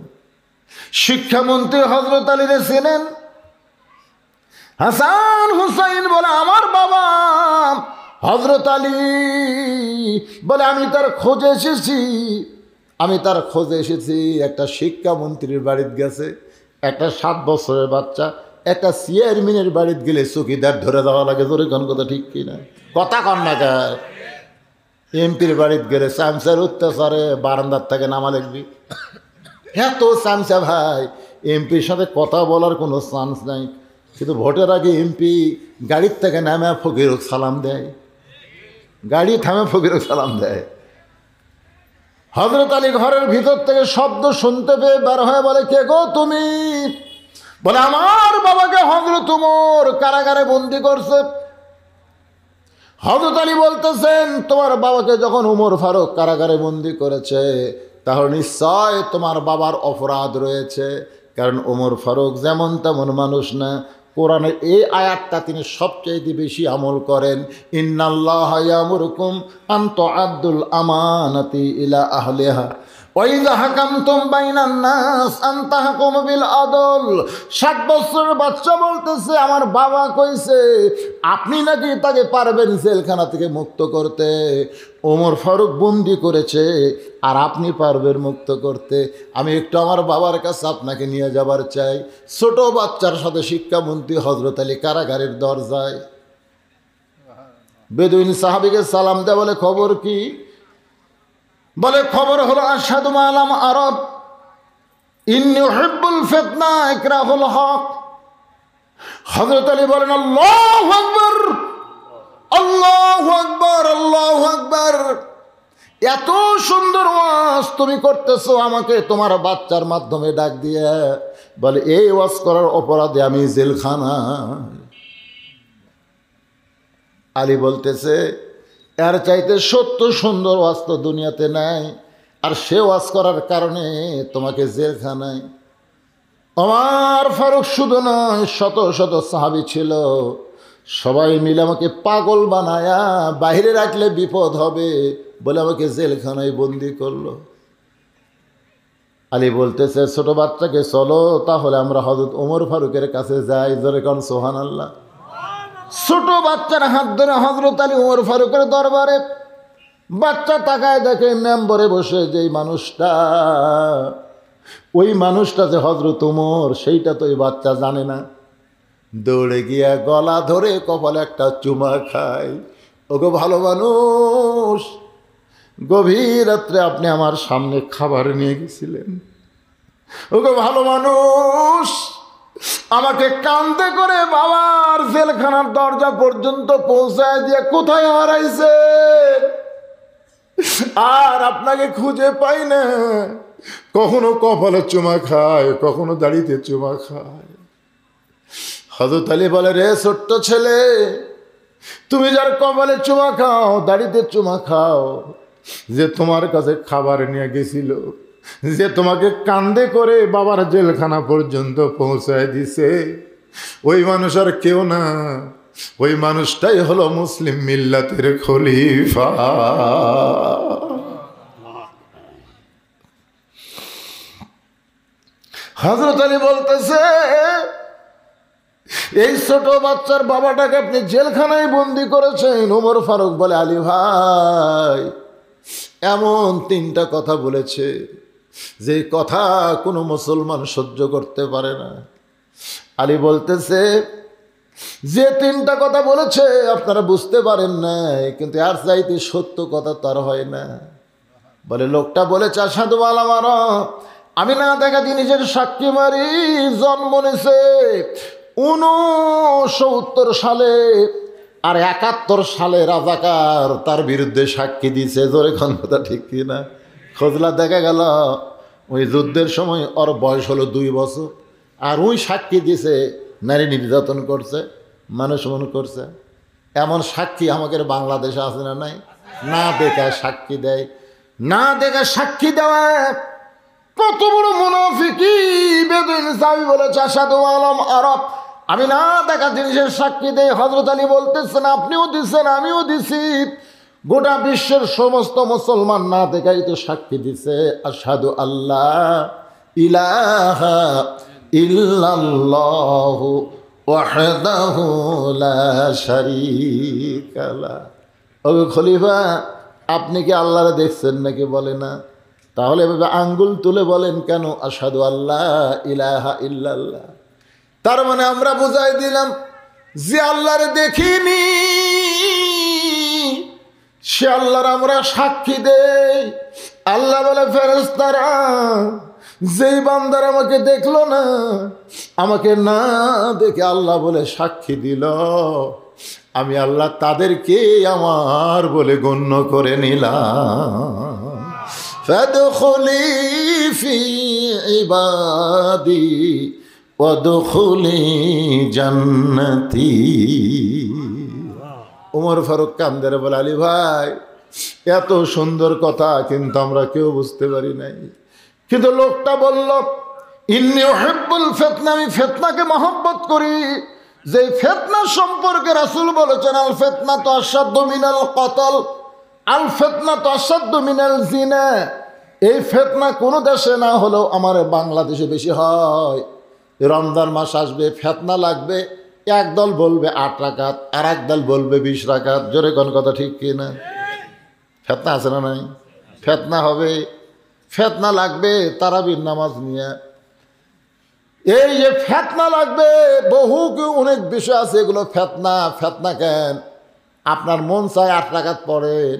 শিক্ষামন্ত্রী হযরত আলীরে চেনেন? হাসান হুসাইন বলে আমার বাবা হযরত আলী। বলে আমি তার খোঁজে এসেছি। একটা শিক্ষামন্ত্রীর বাড়িতে গেছে, একটা 7 বছরের বাচ্চা, একটা চেয়ারম্যানের বাড়িতে গেলে চৌকিদার ধরে দেওয়া লাগে। জোরে কোন কথা ঠিক কিনা? কথা কন না কার? এমপির বাড়িতে গেলে চামচার অত্যাচারে বারান্দার থেকে নামা লাগবি। এত চামচা ভাই, এমপির সাথে কথা বলার কোনো চান্স নাই। কিন্তু ভোটের আগে এমপি গাড়ির থেকে নামে ফকিরক সালাম দেয়, গাড়ি থামে ফকিরক সালাম দেয়। হযরত আলী ঘরের ভিতর থেকে শব্দ শুনতে পেয়ে বের হয়ে বলে, কে গো তুমি? বলে আমার বাবাকে হযরত ওমর কারাগারে বন্দি করছে। হযরত আলী বলতেছেন, তোমার বাবাকে যখন ওমর ফারুক কারাগারে বন্দি করেছে তাহলে নিশ্চয় তোমার বাবার অপরাধ রয়েছে, কারণ ওমর ফারুক যেমন তেমন মানুষ না। কোরআনের এই আয়াতটা তিনি সবচেয়ে বেশি আমল করেন, ইন্নাল্লাহা ইয়ামুরুকুম আন তুআদ্দুল আমানাতি ইলা আহলিহা ওয়া ইযা হাকামতুম বাইনান নাস আন তাহকুমু বিল আদল। 7 বছরের বাচ্চা বলতেছে আমার বাবা কইছে আপনি নাকি তাকে পারবেন জেলখানা থেকে মুক্ত করতে। ওমর ফারুক বন্দি করেছে আর আপনি পারবেন মুক্ত করতে। আমি একটু আমার বাবার কাছে আপনাকে নিয়ে যাবার চাই। ছোট বাচ্চার সাথে শিক্ষামন্ত্রী হযরত আলী কারাগারের দরজায়। বেদুইন সাহাবীকে সালাম দেয়, বলে খবর কি? বলে খবর হলো আশহাদু মা লাম আরাব ইন্নী উহিব্বুল ফিতনা ইকরাহুল হক। হযরত আলী বলেন আল্লাহু আকবার, আল্লাহু আকবার, আল্লাহু আকবার। এত সুন্দর ওয়াজ তুমি করতেছো আমাকে তোমার বাচ্চার মাধ্যমে ডাক দিয়ে। বলে এই ওয়াজ করার অপরাধে আমি জেলখানা। আলী বলতেছে এর চাইতে সত্য সুন্দর ওয়াজ তো দুনিয়াতে নাই, আর সে ওয়াজ করার কারণে তোমাকে জেলখানায়। ওমর ফারুক শুধু নয়, শত শত সাহাবী ছিল, সবাই মিলে আমাকে পাগল বানায়া বাইরে রাখলে বিপদ হবে বলে আমাকে জেলখানায় বন্দি করলো। আলী বলতেছে ছোট বাচ্চাকে চলো তাহলে আমরা হযরত ওমর ফারুকের কাছে যাই। জোরে কোন সুবহানাল্লাহ। ছোট বাচ্চার হাত ধরে হযরত আলী ওমর ফারুকের দরবারে। বাচ্চা তাকায় দেখে মেম্বরে বসে যেই মানুষটা, ওই মানুষটা যে হযরত ওমর সেইটা তো এই বাচ্চা জানে না। দৌড়ে গিয়া গলা ধরে কপালে একটা চুমা খায়। ওগো ভালো মানুষ, গভীর রাত্রে আপনি আমার সামনে খাবার নিয়ে গেছিলেন। ওগো ভালো মানুষ, আমাকে কান্দে করে বাবার জেলখানার দরজা পর্যন্ত পৌঁছায় দিয়ে কোথায় হারাইছে আর আপনাকে খুঁজে পাই না। কখনো কপালে চুমা খায়, কখনো দাড়িতে চুমা খায়। হযরত আলী বলে রে ছোট্ট ছেলে, তুমি যার কপালে চুমা খাও, দাড়িতে চুমা খাও, যে তোমার কাছে খাবার নিয়ে গেছিল, যে তোমাকে কান্দে করে বাবার জেলখানা পর্যন্ত পৌঁছায় দিছে, ওই মানুষ আর কেউ না, ওই মানুষটাই হলো মুসলিম মিল্লাতের খলিফা। হযরত আলী বলতেছে, এই ছোট বাচ্চার বাবাটাকে আপনি জেলখানায় বন্দি করেছেন। ওমর ফারুক বলে, আলী ভাই এমন তিনটা কথা বলেছে যে কথা কোনো মুসলমান সহ্য করতে পারে না। আলী বলতেছে, যে তিনটা কথা বলেছে আপনারা বুঝতে পারেন না, কিন্তু আর চাইতে সত্য কথা তার হয় না। বলে, লোকটা বলেছে আশহাদু আল্লা মারা, আমি না দেখা জিনিসের সাক্ষী মারি। জন্ম নিছে 69 সালে, আর 71 সালে রাজাকার তার বিরুদ্ধে সাক্ষী দিছে। জোরে কোন কথা ঠিক কিনা? খোঁজলা দেখা গেল ওই যুদ্ধের সময় ওর বয়স হলো 2 বছর, আর ওই সাক্ষী দিছে নারী নির্যাতন করছে, মানুষ মনে করছে। এমন সাক্ষী আমাদের বাংলাদেশে আছে না? নাই। না দেখা সাক্ষী দেয়, না দেখা সাক্ষী দেওয়া কত বড় মুনাফিকি। বেদুইন সাহাবী বলেছে আশহাদু আলাম আরব, আমি না দেখা জিনিসের সাক্ষী দেই। হযরত আলী বলতেছেন, আপনিও দিচ্ছেন আমিও দিছি, গোটা বিশ্বের সমস্ত মুসলমান না দেখাই তো সাক্ষী দিছে আশহাদু আল্লাহ ইলাহা ইল্লাল্লাহু ওয়াহদাহু লা শারীকা লাহ। ও খলিফা, আপনি কি আল্লাহরে দেখছেন নাকি? বলে না। তাহলে এভাবে আঙ্গুল তুলে বলেন কেন আশহাদু আল্লাহ ইলাহা ইল্লাল্লাহ? তার মানে আমরা বুঝাই দিলাম যে আল্লাহরে দেখিনি সে আল্লাহর আমরা সাক্ষী দেই। আল্লাহ বলে, ফেরেশতারা যেই বান্দার আমাকে দেখলো না, আমাকে না দেখে আল্লাহ বলে সাক্ষী দিল, আমি আল্লাহ তাদেরকে আমার বলে গণ্য করে নিলাম। ফাদখুলি ফি ইবাদি ওয়াদখুলি জান্নাতি। ওমর ফারুক কান্দের বলে, আলী ভাই এত সুন্দর কথা কিন্তু আমরা কেউ বুঝতে পারি নাই। কিন্তু লোকটা বলল, ইন্নী উহিব্বুল ফিতনা, আমি ফিতনাকে মহব্বত করি। যে ফিতনা সম্পর্কে রাসূল বলেছেন, আল ফিতনাতু আশাদ্দু মিনাল কতল, আল ফিতনাতু আশাদ্দু মিনাল জিনা। এই ফিতনা কোনো দেশে না হলেও আমার বাংলাদেশে বেশি হয়। রমজান মাস আসবে, ফিতনা লাগবে, একদল বলবে 8 রাকাত, আর একদল বলবে 20 রাকাত। জোরে কোন কথা ঠিক কি না? ফিতনা আছে না নাই? ফিতনা হবে, ফিতনা লাগবে তারাবির নামাজ নিয়ে। এই যে ফিতনা লাগবে, বহু অনেক বিষয় আছে, এগুলো ফিতনা। ফিতনা কেন? আপনার মন চায় 8 রাকাত পড়েন,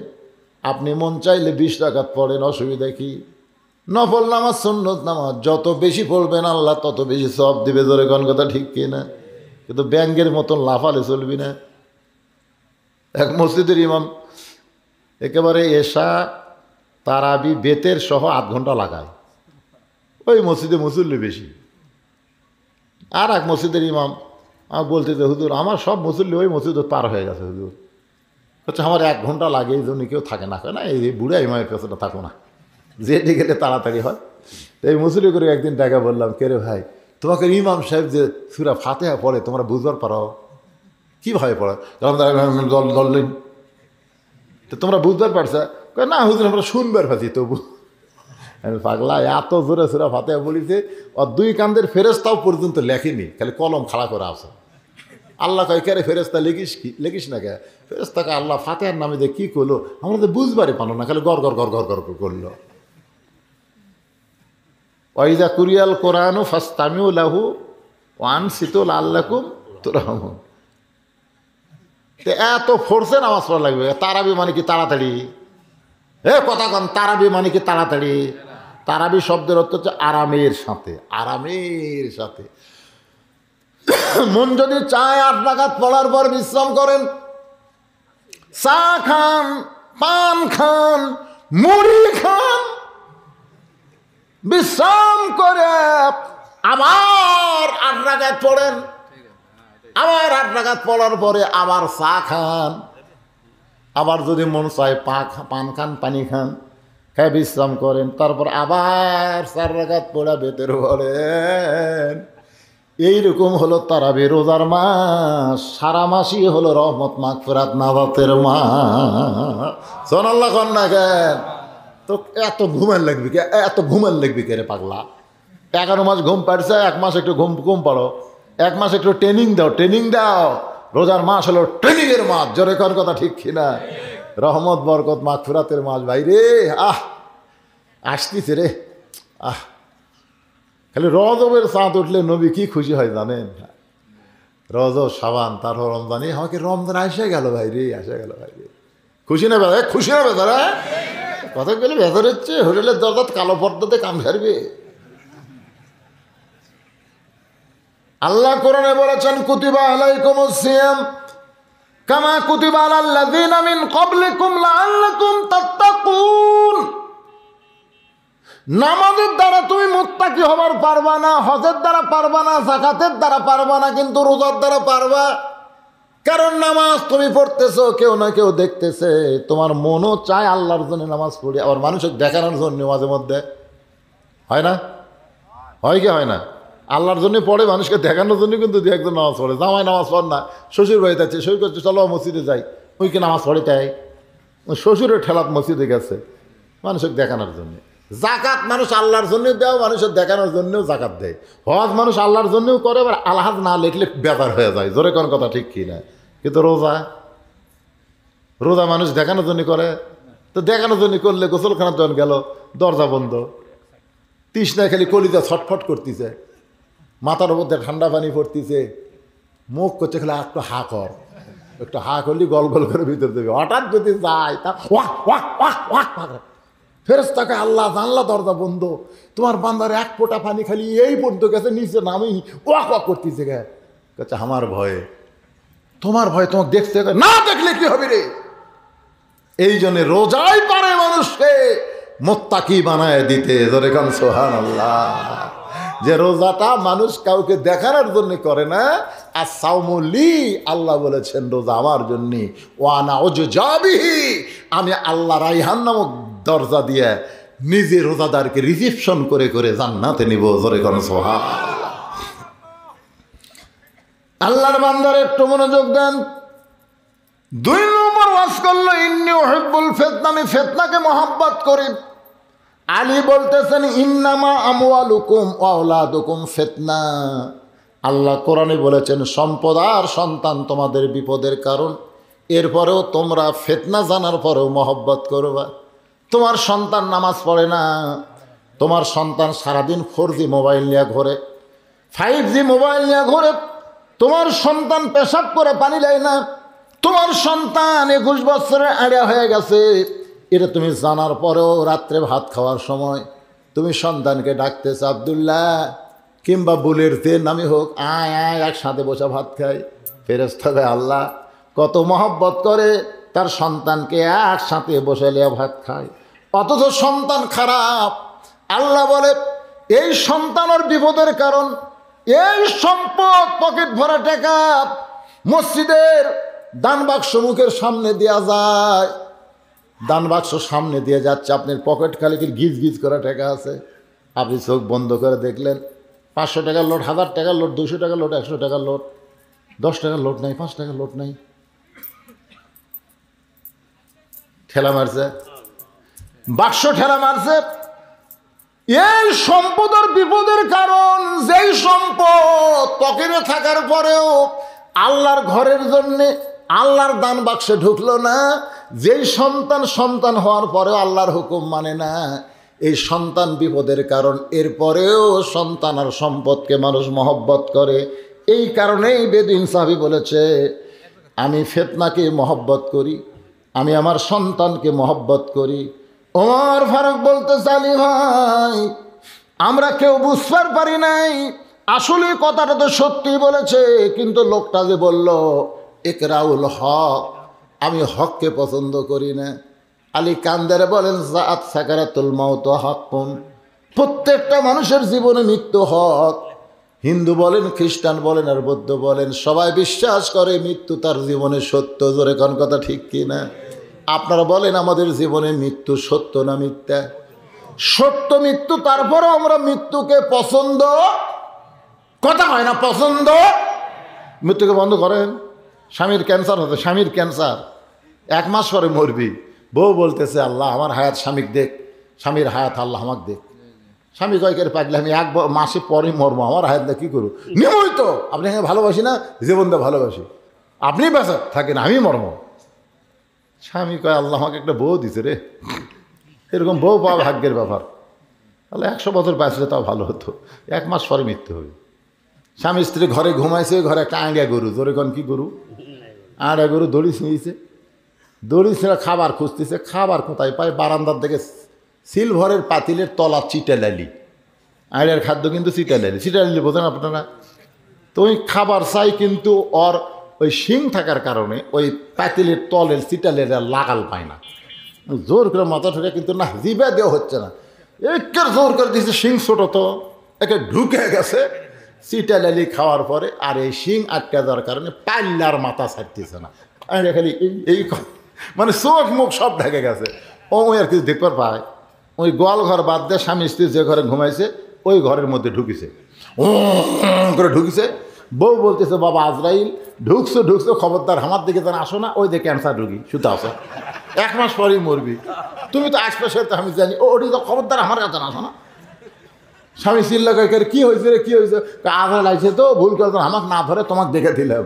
আপনি মন চাইলে 20 রাকাত পড়েন, অসুবিধা কি? নফল নামাজ, সুন্নত নামাজ যত বেশি পড়বেন আল্লাহ তত বেশি সওয়াব দিবে। জোরে কোন কথা ঠিক কি না? কিন্তু ব্যাঙ্গের মতন লাফালে চলবি না। এক মসজিদের ইমাম একেবারে এশা তারাবি বেতের সহ 8 ঘন্টা লাগায়, ওই মসজিদে মুসল্লি বেশি। আর এক মসজিদের ইমাম আমার বলতেছে, হুজুর আমার সব মুসল্লি ওই মসজিদে পার হয়ে গেছে হুজুর। হচ্ছে আমার 1 ঘন্টা লাগে, এই জন্য কেউ থাকে না। না, এই বুড়া ইমামের পেছনে থাকো না, যেটি গেলে তাড়াতাড়ি হয়। তো এই মুসল্লি করে একদিন টাকা বললাম, কে রে ভাই, তোমাকে ইমাম সাহেব যে সূরা ফাতিহা পড়ে তোমরা বুঝবার পারো? কীভাবে পড়ে? দললেন তো তোমরা বুঝবার পারছো? না হুজুর আমরা শুনবার পাচ্ছি তবু। পাগলা, এত জোরে সূরা ফাতিহা বলিছে, আর 2 কান্দের ফেরেশতাও পর্যন্ত লেখেনি, খালি কলম খাড়া করে আছে। আল্লাহ কয়, কে রে ফেরেশতা লেখিস না কে? ফেরেশতাকে আল্লাহ ফাতিহার নামে যে কী করলো আমরা তো বুঝবারই পারলো না, খালি গড় গড় গড় গড় গড় করলো। ওয়াইজা কুরিয়াল কোরআনু ফাসতামিউ লাহু ওয়া আনসিতু লাআল্লাকুম তুরহামুন। এত ফোর্সে নামাজ পড়া লাগবে? তারাবি মানে কি তাড়াতাড়ি? কথা কন, তারাবি মানে কি তাড়াতাড়ি? তারাবি শব্দের অর্থ হচ্ছে আরামের সাথে, আরামের সাথে। মন যদি চায় 8 রাকাত পড়ার পর বিশ্রাম করেন, চা খান, পান খান, মুড়ি খান, বিশ্রাম করে আবার 8 রাকাত পড়েন, আবার 8 রাকাত পড়ার পরে আবার চা খান, আবার যদি মন চায় পান খান, পানি খান, খেয়ে বিশ্রাম করেন, তারপর আবার 4 রাকাত পড়া বেতের পড়েন। এইরকম হলো তারাবি রোজার মাস, সারা মাসই হলো রহমত মাগফিরাত নাজাতের মাস। সোনাল্লাহ কন না কেন? তো এত ঘুমের লাগবি কে, এত ঘুমের লাগবি কে রে পাগলা? 11 মাস ঘুম পাড়ছে, 1 মাস একটু ঘুম কম পাড়ো, 1 মাস একটু ট্রেনিং দাও, ট্রেনিং দাও। রোজার মাস হলো ট্রেনিংয়ের মাস, জোরে কর কথা ঠিক কিনা? রহমত বরকত মাগফিরাতের মাস ভাই রে। আসতিছে রে। খালি রজবের চাঁদ উঠলে নবী কি খুশি হয় জানেন? রজব, শাবান, তারপর রমজান। আমাকে রমজান আসে গেল ভাই রে, আসে গেল ভাই রে। খুশি না বেদা? খুশি না বেদারা? কথা গেলে ভেতর হচ্ছে হোটেলের দরজাত কালো পর্দাতে কাম ছাড়বে। আল্লাহ কোরআনে বলেছেন, কুতিবা আলাইকুমুস সিয়াম কামা কুতিবা আলাল্লাযীনা মিন ক্বাবলিকুম লাআল্লাকুম তাত্তাকুন। নামাজের দ্বারা তুমি মুত্তাকি হবার পারবা না, হজের দ্বারা পারবা না, যাকাতের দ্বারা পারবা না, কিন্তু রোজার দ্বারা পারবা। কারণ নামাজ তুমি পড়তেছো, কেউ না কেউ দেখতেছে। তোমার মনও চায় আল্লাহর জন্য নামাজ পড়ি, আবার মানুষের দেখানোর জন্য মাঝে মধ্যে হয় না? হয় কি হয় না? আল্লাহর জন্য পড়ে, মানুষকে দেখানোর জন্য কিন্তু দু একজন নামাজ পড়ে। জামাই নামাজ পড় না, শ্বশুর বাড়িতে আছে, শ্বশুর করছে চলো মসজিদে যাই, ওই কি নামাজ পড়ে তাই শ্বশুরের ঠেলাত মসজিদে গেছে মানুষকে দেখানোর জন্য। জাকাত মানুষ আল্লাহর জন্য দেও, মানুষের দেখানোর জন্যও জাকাত দেয়। হজ মানুষ আল্লাহর জন্যও করে, আবার আলহাজ না লিখলে বেকার হয়ে যায়, জোরে কোন কথা ঠিক কি না? কিন্তু রোজা মানুষ দেখানোর জন্য করে। তো দেখানোর জন্য করলে গোসলখানার যখন গেল, দরজা বন্ধ, তৃষ্ণায় খালি কলিজা ছটফট করতেছে, মাথার মধ্যে ঠান্ডা পানি পড়তেছে, মুখ করছে খালি একটু হা কর, একটু হা করলি গল গল করে ভিতর দেবে। হঠাৎ যদি যায় তা ওয়াক ওয়াক ওয়াক ওয়াক ওয়াক, ফেরেশতাকে আল্লাহ জানলা দরজা বন্ধ, তোমার বান্দার এক ফোঁটা পানি খালি এই পর্যন্ত গেছে, নিচে নামেই ওয়াক ওয়াক করতেছে। গে আমার ভয়ে, তোমার ভয়, তোমাকে দেখতে না দেখলে কি হবে রে? এই জন্য রোজাই পারে মানুষকে মুত্তাকি বানায় দিতে, জোরে কান সুবহানাল্লাহ। যে রোজাটা মানুষ কাউকে দেখানোর জন্য করে না, আর সাওমুলি, আল্লাহ বলেছেন রোজা আমার জন্য, ওয়ানা উজজাবিহি, আমি আল্লাহ রাইহান নামক দরজা দিয়ে নিজে রোজাদারকে রিসিপশন করে করে জান্নাতে নিব, জোরে কান সুবহানাল্লাহ। আল্লাহর বান্দার একটু মনোযোগ দেন। 2 নম্বর ওয়াজ করলো, ইন্নী উহিব্বুল ফিতনা, আমি ফিতনাকে মহব্বত করি। আলী বলতেছেন, ইন্নামা আমওয়ালুকুম ওয়া আওলাদুকুম ফিতনা। আল্লাহ কোরআনে বলেছেন, সম্পদ আর সন্তান তোমাদের বিপদের কারণ। এরপরেও তোমরা ফিতনা জানার পরেও মহব্বত করবা। তোমার সন্তান নামাজ পড়ে না, তোমার সন্তান সারাদিন 4G মোবাইল নিয়ে ঘোরে, 5G মোবাইল নিয়ে ঘোরে, তোমার সন্তান পেশাব করে পানি দেয় না, তোমার সন্তান 21 বছরের আড়া হয়ে গেছে, এটা তুমি জানার পরেও রাত্রে ভাত খাওয়ার সময় তুমি সন্তানকে ডাকতেছ, আব্দুল্লাহ কিংবা বুলের তেল নামে হোক, আয় আয় একসাথে বসে ভাত খাই। ফেরেশতা আল্লাহ কত মহব্বত করে তার সন্তানকে একসাথে বসে লিয়ে ভাত খায়, অথচ সন্তান খারাপ। আল্লাহ বলে, এই সন্তানের বিপদের কারণ, এই সম্পদ পকেট ভরা টাকা মসজিদের দান বাক্স মুখের সামনে দেওয়া যায়, দান বাক্স সামনে দিয়ে যাচ্ছে, আপনার পকেট খালি গিজ গিজ করা টাকা আছে, আপনি চোখ বন্ধ করে দেখলেন 500 টাকার লোট, 1000 টাকার লোট, 200 টাকার লোট, 100 টাকার লোট, 10 টাকার লোট নাই, 5 টাকার লোট নাই, ঠেলা মারছে, বাক্স ঠেলা মারছে। এই সম্পদের বিপদের কারণ, যেই সম্পদ পকেটে থাকার পরেও আল্লাহর ঘরের জন্যে আল্লাহর দান বাক্সে ঢুকলো না, যেই সন্তান হওয়ার পরেও আল্লাহর হুকুম মানে না, এই সন্তান বিপদের কারণ। এরপরেও সন্তান আর সম্পদকে মানুষ মহব্বত করে। এই কারণেই বেদুইন সাহাবী বলেছে, আমি ফিতনাকে মহব্বত করি, আমি আমার সন্তানকে মহব্বত করি। ওমর ফারুক বলতে চালি, ভাই আমরা কেউ বুঝতে পারি নাই, আসলে কথাটা তো সত্যি বলেছে, কিন্তু লোকটা যে বলল ইকরাউল হক, আমি হককে পছন্দ করি না। আলী কান্দারে বলেন, জাআত সাকারাতুল মাউত হাক্কুন, প্রত্যেকটা মানুষের জীবনে মৃত্যু হক। হিন্দু বলেন, খ্রিস্টান বলেন আর বৌদ্ধ বলেন, সবাই বিশ্বাস করে মৃত্যু তার জীবনে সত্য। জোরে কোন কথা ঠিক কি না? আপনারা বলেন আমাদের জীবনে মৃত্যু সত্য না মিথ্যা? সত্য মৃত্যু, তারপরও আমরা মৃত্যুকে পছন্দ কথা হয় না পছন্দ, মৃত্যুকে বন্ধ করেন। স্বামীর ক্যান্সার হতো, স্বামীর ক্যান্সার, 1 মাস পরে মরবি, বউ বলতেছে আল্লাহ আমার হায়াত স্বামীক দেখ, স্বামীর হায়াত আল্লাহ আমাকে দেখ। স্বামী কয়েকের পাগলে আমি 1 মাসে পরে মরবো, আমার হায়াত দেখ কী করু, নিয়মই তো আপনি ভালোবাসি না, জীবনটা ভালোবাসি, আপনি বেঁচে থাকেন আমি মরম। স্বামী কয় আল্লাহ আমাকে একটা বউ দিছে রে, এরকম বউ পাওয়া ভাগ্যের ব্যাপার, তাহলে 100 বছর বাঁচলে তাও ভালো হতো, 1 মাস পরে মৃত্যু হবে। স্বামী স্ত্রী ঘরে ঘুমাইছে, ঘরে একটা আঁড়িয়া গরু, জোরে কন কি গরু, আঁড়িয়া গরু দড়ি ছিঁড়িছে, দড়ি ছিঁড়া খাবার খুঁজতেছে, খাবার কোথায় পায়, বারান্দার দিকে সিলভারের পাতিলের তলা চিটা লালি, আঁড়িয়ার খাদ্য কিন্তু চিটা লালি বোঝেন আপনারা। তো ওই খাবার চাই, কিন্তু ওর ওই শিং থাকার কারণে ওই পাতিলের তলের চিটালের লাগাল পায় না, জোর করে মাথা ঠুকে, কিন্তু না জিভে দেওয়া হচ্ছে না, একের জোর করে দিয়েছে, শিং ছোটো তো একে ঢুকে গেছে চিটালালি খাওয়ার পরে, আর এই শিং আটকে দেওয়ার কারণে পাল্লার মাথা ছাড়তেছে না, খালি এই মানে চোখ মুখ সব ঢেকে গেছে। ওই আর কিছু দেখবার পায়, ওই গোয়াল ঘর বাদ দিয়ে স্বামী স্ত্রী যে ঘরে ঘুমাইছে ওই ঘরের মধ্যে ঢুকিছে, ও করে ঢুকিছে। বউ বলতেছে বাবা আজরাইল ঢুকছো, খবরদার আমার দিকে যেন আসো না, ওই যে ক্যান্সার রুগী শুধু আসো, 1 মাস পরেই মরবি, তুমি তো আশপাশের তো আমি জানি, ওটি তো খবরদার আমার কাছে আসো না। স্বামী চিল্লা কয়েকের কী হয়েছে রে, কী হয়েছে, আজরাইল আইছে তো, ভুল করে আমাকে না ধরে তোমাকে দেখে দিলাম।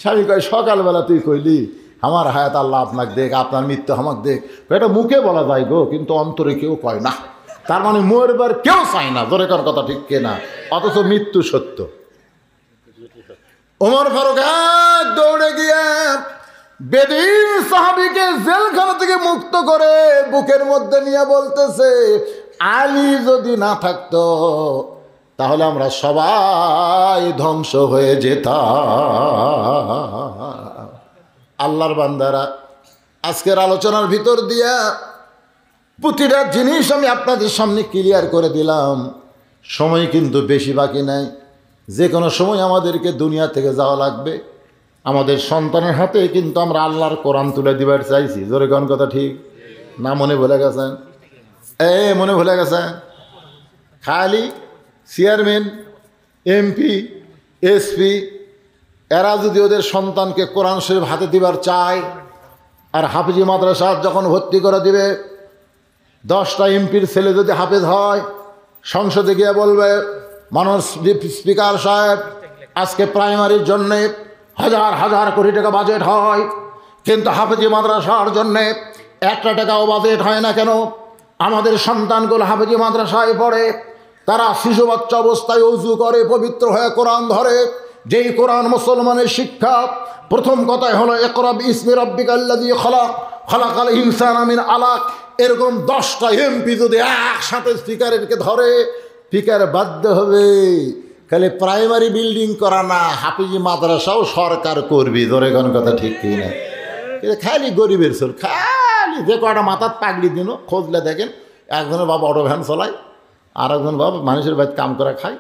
স্বামী কয় সকালবেলা তুই কইলি আমার হায়াত আল্লাহ আপনাকে দেখ, আপনার মৃত্যু আমাকে দেখ, এটা মুখে বলা যায় গো, কিন্তু অন্তরে কেউ কয় না, তার মানে মরবার কেউ চায় না, জোরে কর কথা ঠিক কিনা, অথচ মৃত্যু সত্য। ওমর ফারুক দৌড়ে গিয়ে বেদিন সাহাবীকে জেলখানা থেকে মুক্ত করে বুকের মধ্যে নিয়ে বলতেছে আলী যদি না থাকতো তাহলে আমরা সবাই ধ্বংস হয়ে যেতাম। আল্লাহর বান্দারা, আজকের আলোচনার ভিতর দিয়া প্রতিটা জিনিস আমি আপনাদের সামনে ক্লিয়ার করে দিলাম। সময় কিন্তু বেশি বাকি নাই, যে কোনো সময় আমাদেরকে দুনিয়া থেকে যাওয়া লাগবে। আমাদের সন্তানের হাতে কিন্তু আমরা আল্লাহর কোরআন তুলে দিবার চাইছি, জোরে কোন কথা ঠিক না? মনে ভুলে গেছেন? মনে ভুলে গেছেন? খালি চেয়ারম্যান, এমপি, এসপি এরা যদি ওদের সন্তানকে কোরআন শরীফ হাতে দিবার চায়, আর হাফিজি মাদ্রাসা যখন ভর্তি করে দিবে, 10টা এমপির ছেলে যদি হাফেজ হয়, সংসদে গিয়ে বলবে মাননীয় স্পিকার সাহেব আজকে প্রাইমারির জন্যে হাজার কোটি টাকা বাজেট হয়, কিন্তু হাফেজি মাদ্রাসার জন্যে 1 টাকাও বাজেট হয় না কেন? আমাদের সন্তানগুলো হাফেজি মাদ্রাসায় পড়ে, তারা শিশু বাচ্চা অবস্থায় ওযু করে, পবিত্র হয়ে কোরআন ধরে, যেই কোরআন মুসলমানের শিক্ষা। প্রথম কথাই হলো ইকরা বিইসমি রাব্বিকাল্লাযী খলাক, খলাকাল ইনসানা মিন আলাক। এরকম 10টা এমপি যদি একসাথে স্পিকারকে ধরে, স্পিকার বাধ্য হবে খালি প্রাইমারি বিল্ডিং করা না, হাফিজি মাদ্রাসাও সরকার করবি, ধরে কোন কথা ঠিক কি না? খালি গরিবের চোর, খালি যে কটা মাথার পাগড়ি দিন খোঁজলে দেখেন, একজনের বাবা অটো ভ্যান চলায়, আর একজন বাবা মানুষের বাড়িতে কাম করে খায়,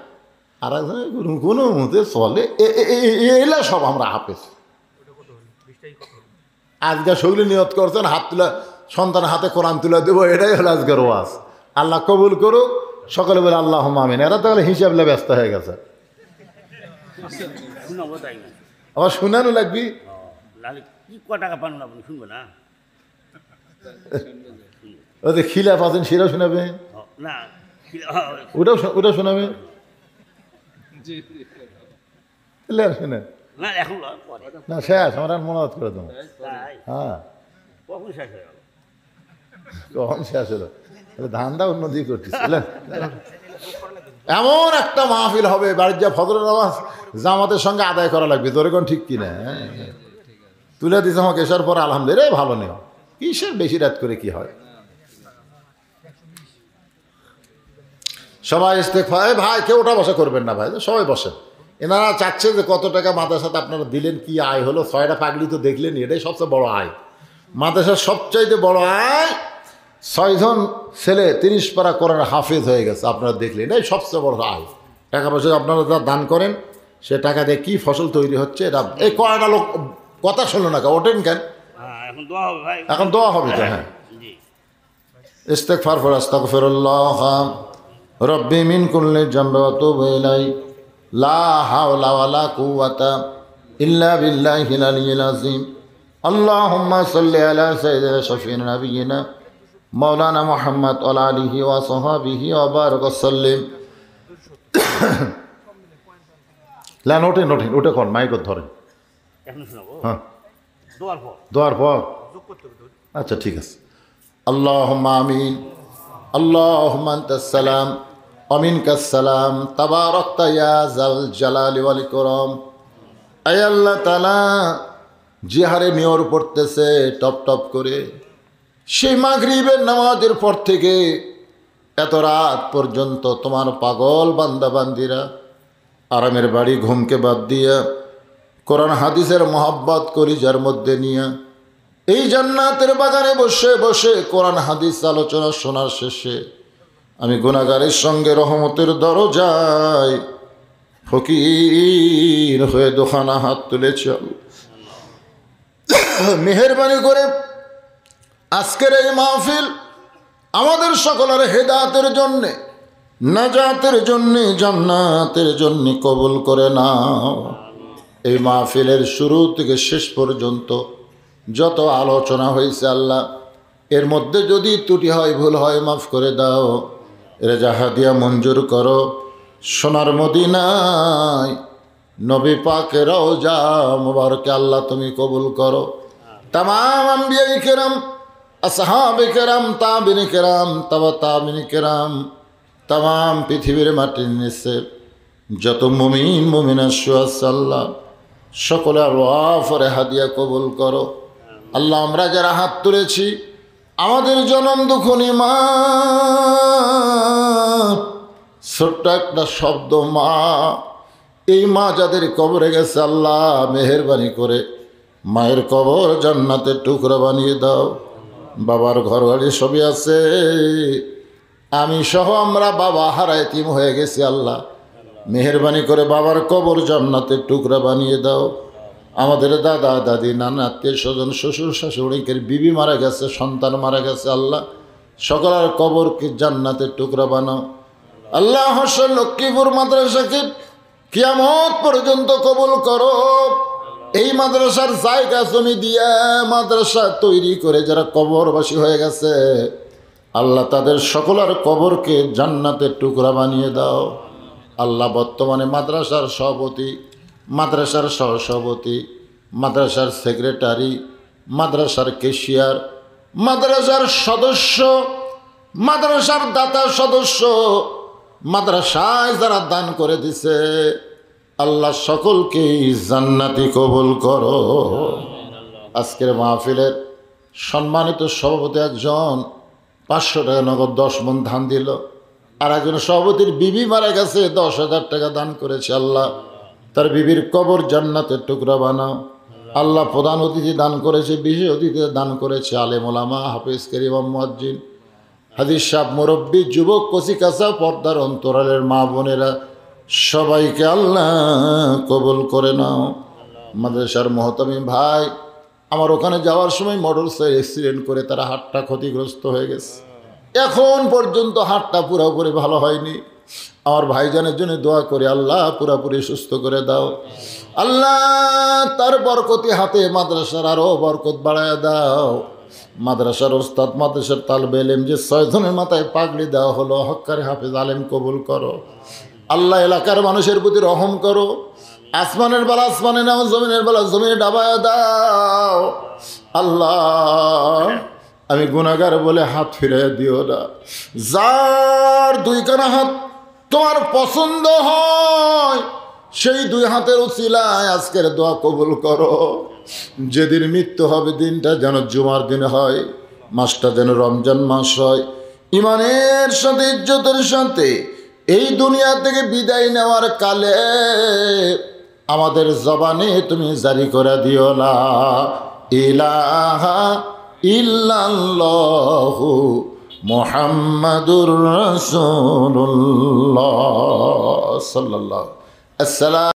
আর একজনের কোনো মতে চলে। এলা সব আমরা হাফেজ। আজকে শৈলী নিয়ত করছেন হাত তুলে সন্তান হাতে কোরআন তুলে দেবো, এটাই হলো আজকের ওয়াজ। আল্লাহ কবুল করুক, সকলে বলে আল্লাহ আমিন। এরা তাহলে হিসাবলে ব্যস্ত হয়ে গেছে, আবার শুনানো লাগবি। ওই যে খিলাফ আছেন সেটাও শোনাবে, ওটাও শোনাবে, শুনে না শেষ আমার মনে করে দেবো। হ্যাঁ কখন শেষ হলো? ধান্দা উন্নতি করতেছিলেন। এমন একটা মাহফিল হবে, বাড়ির যা ফজরের নামাজ জামাতের সঙ্গে আদায় করা লাগবে, তোর কোন ঠিক কিনা? তুলে দিস আমাকে এসার পর আলহামদুলিল্লাহ ভালো নেই, কিসের বেশি রাত করে কি হয়? সবাই ইস্তেগফার। ভাই কেউ ওটা বসা করবেন না ভাই, সবাই বসেন। এনারা চাচ্ছে যে কত টাকা মাদ্রাসাতে আপনারা দিলেন, কি আয় হলো? 6টা পাগড়ি তো দেখলেন, এটাই সবচেয়ে বড় আয়। মাদ্রাসার সবচাইতে বড় আয় 6 জন ছেলে 30 পারা কোরআন হাফেজ হয়ে গেছে, আপনারা দেখলেন, এটাই সবচেয়ে বড় আয়। টাকা পয়সা আপনারা যা দান করেন, সে টাকা দিয়ে কী ফসল তৈরি হচ্ছে এটা। এই কয়টা লোক কথা শুনলো না, ওঠেন কেন? এখন দোয়া হবে তো। হ্যাঁ, ইস্তেগফার, আস্তাগফিরুল্লাহ রাব্বি মিন কুল্লি যামবি ওয়া আতুবু ইলাইহি। লা হাওলা ওয়ালা কুওয়াতা ইল্লা বিল্লাহিল আলিয়্যিল আযীম। আল্লাহুম্মা সাল্লি আলা সাইয়্যিদিনা শাফিঈনা নাবিয়িনা মাওলানা মুহাম্মদ ওয়া আলা আলিহি ওয়া সাহবিহি ওয়া বারাক ওয়া সাল্লিম। লা নোটেন ওটা কোন মাইক ধরেন এখন শোনাবো। হ্যাঁ, দোয়ার পর আচ্ছা ঠিক আছে। আল্লাহুম্মা আমিন। আল্লাহুম্মা আনতাস সালাম ওয়া মিনকাস সালাম তাবারাকতা ইয়া যাল জালালি ওয়াল ইকরাম। আয় আল্লাহ তাআলা, যে হারে মেয়র পড়তেছে টপ টপ করে, সেই মাগরিবের নামাজের পর থেকে এত রাত পর্যন্ত তোমার পাগল বান্দা বান্দিরা আরামের বাড়ি ঘুমকে বাদ দিয়া কোরআন হাদিসের মহব্বত করি যার মধ্যে নিয়ে এই জান্নাতের বাগানে বসে বসে কোরআন হাদিস আলোচনা শোনার শেষে আমি গুনাহগারের সঙ্গে রহমতের দরজায় ফকির হয়ে দোখানা হাত তুলেছি। মেহেরবানি করে আজকের এই মাহফিল আমাদের সকলের হেদায়েতের জন্যে, নাজাতের জন্যে, জান্নাতের জন্যে কবুল করে নাও। এই মাহফিলের শুরু থেকে শেষ পর্যন্ত যত আলোচনা হয়েছে আল্লাহ, এর মধ্যে যদি ত্রুটি হয়, ভুল হয়, মাফ করে দাও। রেজা হাদিয়া মঞ্জুর করো। সোনার মদিনায় নবী পাকের রওজা মুবারকে আল্লাহ তুমি কবুল করো। তামাম আম্বিয়ায়ে কেরাম, আসহাবে কেরাম, তাবিঈন কেরাম, তাবিঈন কেরাম, তামাম পৃথিবীর মাটির নিচে যত মুমিন মুমিনা আছে আল্লাহ সকলের ওয়াফরে হাদিয়া কবুল করো। আল্লাহ আমরা যারা হাত তুলেছি, আমাদের জনম দুঃখনী মা, ছোট্ট একটা শব্দ মা, এই মা যাদের কবরে গেছে আল্লাহ মেহেরবানি করে মায়ের কবর জান্নাতের টুকরা বানিয়ে দাও। বাবার ঘর বাড়ি সবই আছে, আমি সহ আমরা বাবা হারা এতিম হয়ে গেছি আল্লাহ মেহেরবানি করে বাবার কবর জান্নাতের টুকরা বানিয়ে দাও। আমাদের দাদা দাদি নানা আত্মীয় স্বজন শ্বশুর শাশুড়িকের বিবি মারা গেছে, সন্তান মারা গেছে আল্লাহ সকলের কবরকে জান্নাতের টুকরা বানাও। আল্লাহ হাসর লক্ষ্মীপুর মাদ্রাসাকে কিয়ামত পর্যন্ত কবুল করো। এই মাদ্রাসার জায়গা জমি দিয়া মাদ্রাসা তৈরি করে যারা কবরবাসী হয়ে গেছে আল্লাহ তাদের সকলের কবরকে জান্নাতের টুকরা বানিয়ে দাও। আল্লাহ বর্তমানে মাদ্রাসার সভাপতি, মাদ্রাসার সহসভাপতি, মাদ্রাসার সেক্রেটারি, মাদ্রাসার ক্যাশিয়ার, মাদ্রাসার সদস্য, মাদ্রাসার দাতা সদস্য, মাদ্রাসায় যারা দান করে দিছে আল্লাহ সকলকেই জান্নাতি কবুল করো। আজকের মাহফিলের সম্মানিত সভাপতি একজন 500 টাকা নগদ 10 মণ ধান দিল, আর একজন সভাপতির বিবি মারা গেছে 10,000 টাকা দান করেছে। আল্লাহ তার বিবির কবর জান্নাতের টুকরা বানাও। আল্লাহ প্রধান অতিথি দান করেছে, বিশেষ অতিথি দান করেছে আলেম ওলামা, হাফেজ কারীম, মুয়াজ্জিন, হাদিস সাহেব, মুরব্বী, যুবক, কচিকাঁচা, পর্দার অন্তরালের মা বোনেরা সবাইকে আল্লাহ কবুল করে নাও। মাদ্রাসার মহতামি ভাই, আমার ওখানে যাওয়ার সময় মোটর সাইকেল অ্যাক্সিডেন্ট করে তারা হাতটা ক্ষতিগ্রস্ত হয়ে গেছে, এখন পর্যন্ত হাতটা পুরোপুরি ভালো হয়নি। আমার ভাইজানের জন্য দোয়া করে আল্লাহ পুরোপুরি সুস্থ করে দাও। আল্লাহ তার বরকতি হাতে মাদ্রাসার আরও বরকত বাড়ায় দাও। মাদ্রাসার ওস্তাদ, মাদ্রাসার তালবে ইলম যে 6 জনের মাথায় পাগড়ি দেওয়া হলো, হক্কারে হাফেজ আলেম কবুল করো। আল্লাহ এলাকার মানুষের প্রতি রহম করো। আসমানের বেলা আসমানে নাও, জমিনের বেলা জমিনে ডাবায় দাও। আল্লাহ আমি গুনাহগার বলে হাত ফিরিয়ে দিও না। যার 2 কানা হাত তোমার পছন্দ হয় সেই 2 হাতের উসিলায় আজকের দোয়া কবুল করো। যেদিন মৃত্যু হবে দিনটা যেন জুমার দিন হয়, মাসটা যেন রমজান মাস হয়। ইমানের সাথে, ইজ্জতের সাথে এই দুনিয়া থেকে বিদায় নেওয়ার কালে আমাদের জবানে তুমি জারি করে দিও লা ইলাহা ইল্লাল্লাহু মুহাম্মাদুর রাসূলুল্লাহ সাল্লাল্লাহু আলাইহি ওয়াসাল্লাম।